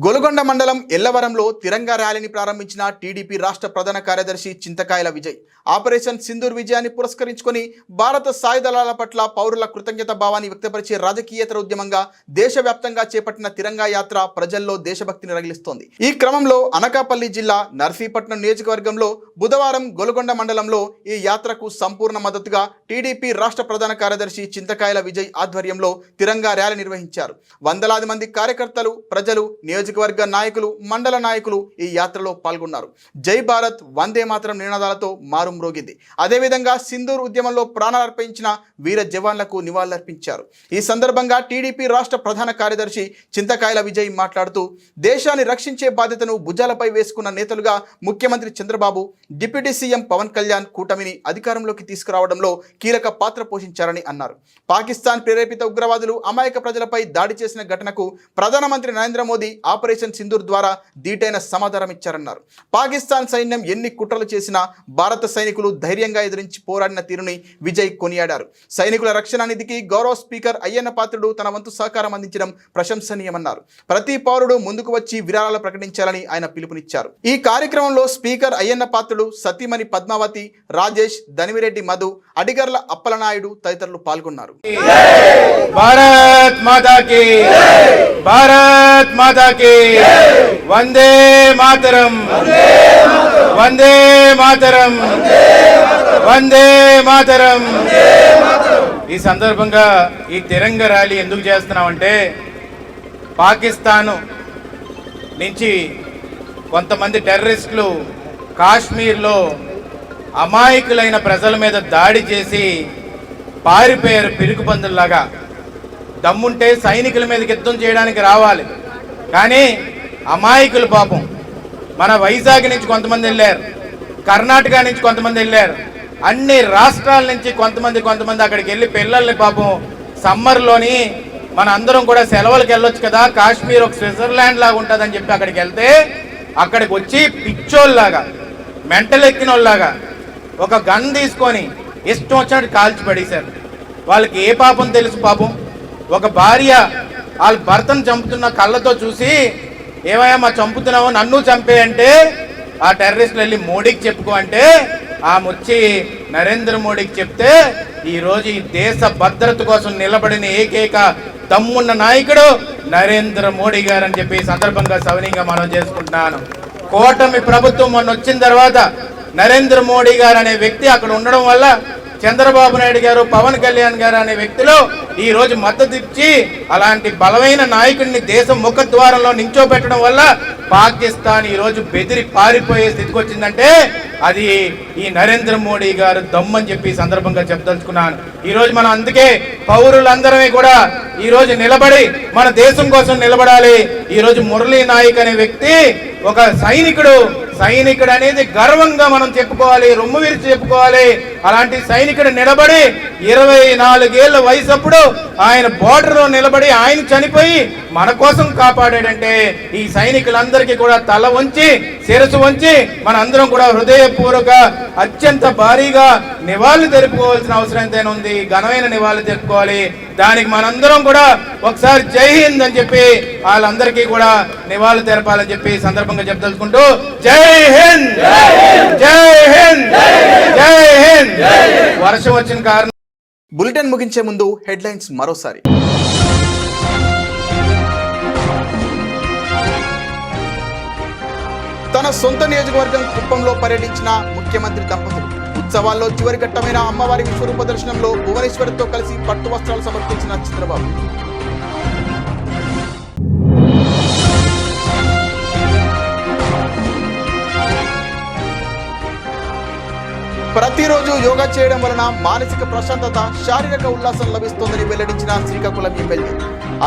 గొలుగొండ మండలం ఎల్లవరంలో తిరంగా ర్యాలీని ప్రారంభించిన టీడీపీ రాష్ట్ర ప్రధాన కార్యదర్శి చింతకాయల విజయ్ ఆపరేషన్ సింధూర్ విజయాన్ని పురస్కరించుకొని భారత సాయుధ దళాల పట్ల పౌరుల కృతజ్ఞత భావాన్ని వ్యక్తపరిచే రాజకీయేతర ఉద్యమంగా దేశవ్యాప్తంగా చేపట్టిన తిరంగా యాత్ర ప్రజల్లో దేశభక్తిని రగిలిస్తోంది. ఈ క్రమంలో అనకాపల్లి జిల్లా నర్సీపట్నం నియోజకవర్గంలో బుధవారం గొలుగొండ మండలంలో ఈ యాత్రకు సంపూర్ణ మద్దతుగా టీడీపీ రాష్ట్ర ప్రధాన కార్యదర్శి చింతకాయల విజయ్ ఆధ్వర్యంలో తిరంగా ర్యాలీ నిర్వహించారు. వందలాది మంది కార్యకర్తలు, ప్రజలు, నియోజకవర్గ నాయకులు, మండల నాయకులు ఈ యాత్రలో పాల్గొన్నారు. జై భారత్, వందే మాతరం నినాదాలతో మారుమ్రోగింది. అదేవిధంగా సింధూర్ ఉద్యమంలో ప్రాణాలర్పించిన వీర జవాన్లకు నివాళులర్పించారు. ఈ సందర్భంగా టీడీపీ రాష్ట్ర ప్రధాన కార్యదర్శి చింతకాయల విజయ్ మాట్లాడుతూ దేశాన్ని రక్షించే బాధ్యతను భుజాలపై వేసుకున్న నేతలుగా ముఖ్యమంత్రి చంద్రబాబు, డిప్యూటీ సీఎం పవన్ కళ్యాణ్ కూటమిని అధికారంలోకి తీసుకురావడంలో కీలక పాత్ర పోషించారని అన్నారు. పాకిస్తాన్ ప్రేరేపిత ఉగ్రవాదులు అమాయక ప్రజలపై దాడి చేసిన ఘటనకు ప్రధానమంత్రి నరేంద్ర నరేంద్ర మోదీ ఆపరేషన్ సింధూర్ ద్వారా దీటైన సమాధానం ఇచ్చారన్నారు. పాకిస్తాన్ సైన్యం ఎన్ని కుట్రలు చేసినా భారత సైనికులు ధైర్యంగా ఎదిరించి పోరాడిన తీరుని విజయ్ కొనియాడారు. సైనికుల రక్షణ నిధికి గౌరవ స్పీకర్ అయ్యన్న పాత్రుడు తన వంతు సహకారం అందించడం ప్రశంసనీయమన్నారు. ప్రతి పౌరుడు ముందుకు వచ్చి విరాళాలు ప్రకటించాలని ఆయన పిలుపునిచ్చారు. ఈ కార్యక్రమంలో స్పీకర్ అయ్యన్న పాత్రుడు, సతీమణి పద్మావతి, రాజేష్, దనివిరెడ్డి మధు, అడిగర్ల అప్పలనాయుడు తదితరులు పాల్గొన్నారు. భారత్ మాతా కీ, భారత్ మాతా కీ, వందే మాతరం, వందే మాతరం, వందే మాతరం. ఈ సందర్భంగా ఈ తిరంగ ర్యాలీ ఎందుకు చేస్తున్నామంటే, పాకిస్తాను నుంచి కొంతమంది టెర్రరిస్టులు కాశ్మీర్లో అమాయకులైన ప్రజల మీద దాడి చేసి పారిపోయారు పిరుగుపందుల్లాగా. దమ్ముంటే సైనికుల మీదకి యుద్ధం చేయడానికి రావాలి, కానీ అమాయకులు పాపం. మన వైజాగ్ నుంచి కొంతమంది వెళ్ళారు, కర్ణాటక నుంచి కొంతమంది వెళ్ళారు, అన్ని రాష్ట్రాల నుంచి కొంతమంది అక్కడికి వెళ్ళి పిల్లల్ని పాపం సమ్మర్లోని మన అందరం కూడా సెలవులకు వెళ్ళొచ్చు కదా, కాశ్మీర్ ఒక స్విట్జర్లాండ్ లాగా ఉంటుందని చెప్పి అక్కడికి వెళ్తే అక్కడికి వచ్చి పిచ్చోళ్ళలాగా, మెంటల్ ఎక్కిన వాళ్ళలాగా ఒక గన్ తీసుకొని ఇష్టం వచ్చినట్టు కాల్చి పడేశారు. వాళ్ళకి ఏ పాపం తెలుసు పాపం. ఒక భార్య వాళ్ళ భర్తను చంపుతున్న కళ్ళతో చూసి, ఏమయ్యా మా చంపుతున్నావు, నన్ను చంపే అంటే ఆ టెర్రరిస్టులు వెళ్ళి మోడీకి చెప్పుకో అంటే ఆమె వచ్చి నరేంద్ర మోడీకి చెప్తే ఈరోజు ఈ దేశ భద్రత కోసం నిలబడిన ఏకైక దమ్మున్న నాయకుడు నరేంద్ర మోడీ గారు అని చెప్పి సందర్భంగా సవినీయంగా మనం చేసుకుంటున్నాను. కూటమి ప్రభుత్వం మొన్న వచ్చిన తర్వాత నరేంద్ర మోడీ గారు అనే వ్యక్తి అక్కడ ఉండడం వల్ల చంద్రబాబు నాయుడు గారు, పవన్ కళ్యాణ్ గారు అనే వ్యక్తులు ఈ రోజు మద్దతు ఇచ్చి అలాంటి బలమైన నాయకుడిని దేశ ముఖద్వారంలో నించోబెట్టడం వల్ల పాకిస్తాన్ ఈ రోజు బెదిరి పారిపోయే స్థితికి వచ్చిందంటే అది ఈ నరేంద్ర మోడీ గారు దమ్మని చెప్పి సందర్భంగా చెప్పదలుచుకున్నాను. ఈ రోజు మనం అందుకే పౌరులందరమే కూడా ఈ రోజు నిలబడి మన దేశం కోసం నిలబడాలి. ఈ రోజు మురళీ నాయక్ అనే వ్యక్తి ఒక సైనికుడు అనేది గర్వంగా మనం చెప్పుకోవాలి, రొమ్ము విరిచి చెప్పుకోవాలి. అలాంటి సైనికుడు నిలబడి 24 ఏళ్ల వయసు అప్పుడు ఆయన బోర్డర్ లో నిలబడి ఆయన చనిపోయి మన కోసం కాపాడాడంటే ఈ సైనికులందరికీ కూడా తల వంచి శిరసు వంచి మన అందరం కూడా హృదయపూర్వక అత్యంత భారీగా నివాళులు తెలుపుకోవాల్సిన అవసరం ఎంతైనా ఉంది. ఘనమైన నివాళులు తెలుపుకోవాలి. దానికి మనందరం కూడా ఒకసారి జై హింద్ అని చెప్పి వాళ్ళందరికీ కూడా నివాళులు తెలపాలని చెప్పి సందర్భంగా చెప్పదలుచుకుంటూ జై హింద్, జై హింద్, జై హింద్. వర్షం వచ్చిన కారణం. బులెటిన్ ముగించే ముందు హెడ్లైన్స్ మరోసారి. తన సొంత నియోజకవర్గం కుప్పంలో పర్యటించిన ముఖ్యమంత్రి దంపతులు. ఉత్సవాల్లో చివరి ఘట్టమైన అమ్మవారి విశ్వరూప దర్శనంలో భువనేశ్వరితో కలిసి పట్టు వస్త్రాలు సమర్పించిన చంద్రబాబు. ప్రతిరోజు యోగా చేయడం వలన మానసిక ప్రశాంతత, శారీరక ఉల్లాసం లభిస్తోందని వెల్లడించిన శ్రీకాకుళం ఎమ్మెల్యే.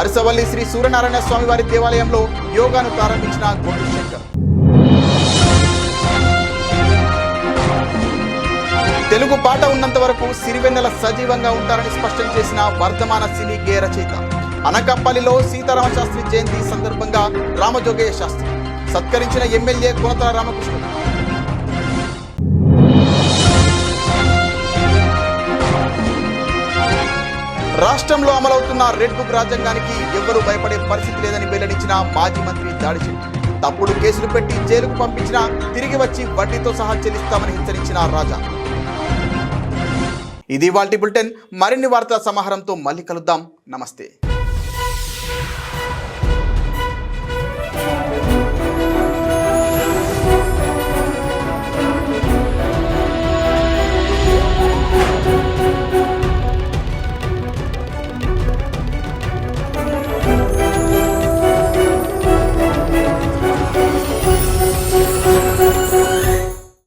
అరసవల్లి శ్రీ సూర్యనారాయణ స్వామి వారి దేవాలయంలో యోగాను ప్రారంభించిన గొడ్డు శంకర్. తెలుగు పాట ఉన్నంత వరకు సిరివెన్నెల సజీవంగా ఉంటారని స్పష్టం చేసిన వర్ధమాన సినీ గేయ రచయిత. అనకాపల్లిలో సీతారామశాస్త్రి జయంతి సందర్భంగా రామజోగయ్య శాస్త్రి సత్కరించిన ఎమ్మెల్యే కొనతల రామకృష్ణ. రాష్ట్రంలో అమలవుతున్న రెడ్ బుక్ రాజ్యాంగానికి ఎవ్వరూ భయపడే పరిస్థితి లేదని వెల్లడించిన మాజీ మంత్రి దాడిశెట్టి. తప్పుడు కేసులు పెట్టి జైలుకు పంపించినా తిరిగి వచ్చి వడ్డీతో సహా చెల్లిస్తామని హెచ్చరించిన రాజా. ఇది వాల్టీ బులెటిన్. మరిన్ని వార్తా సమాహారంతో మళ్ళీ కలుద్దాం. నమస్తే.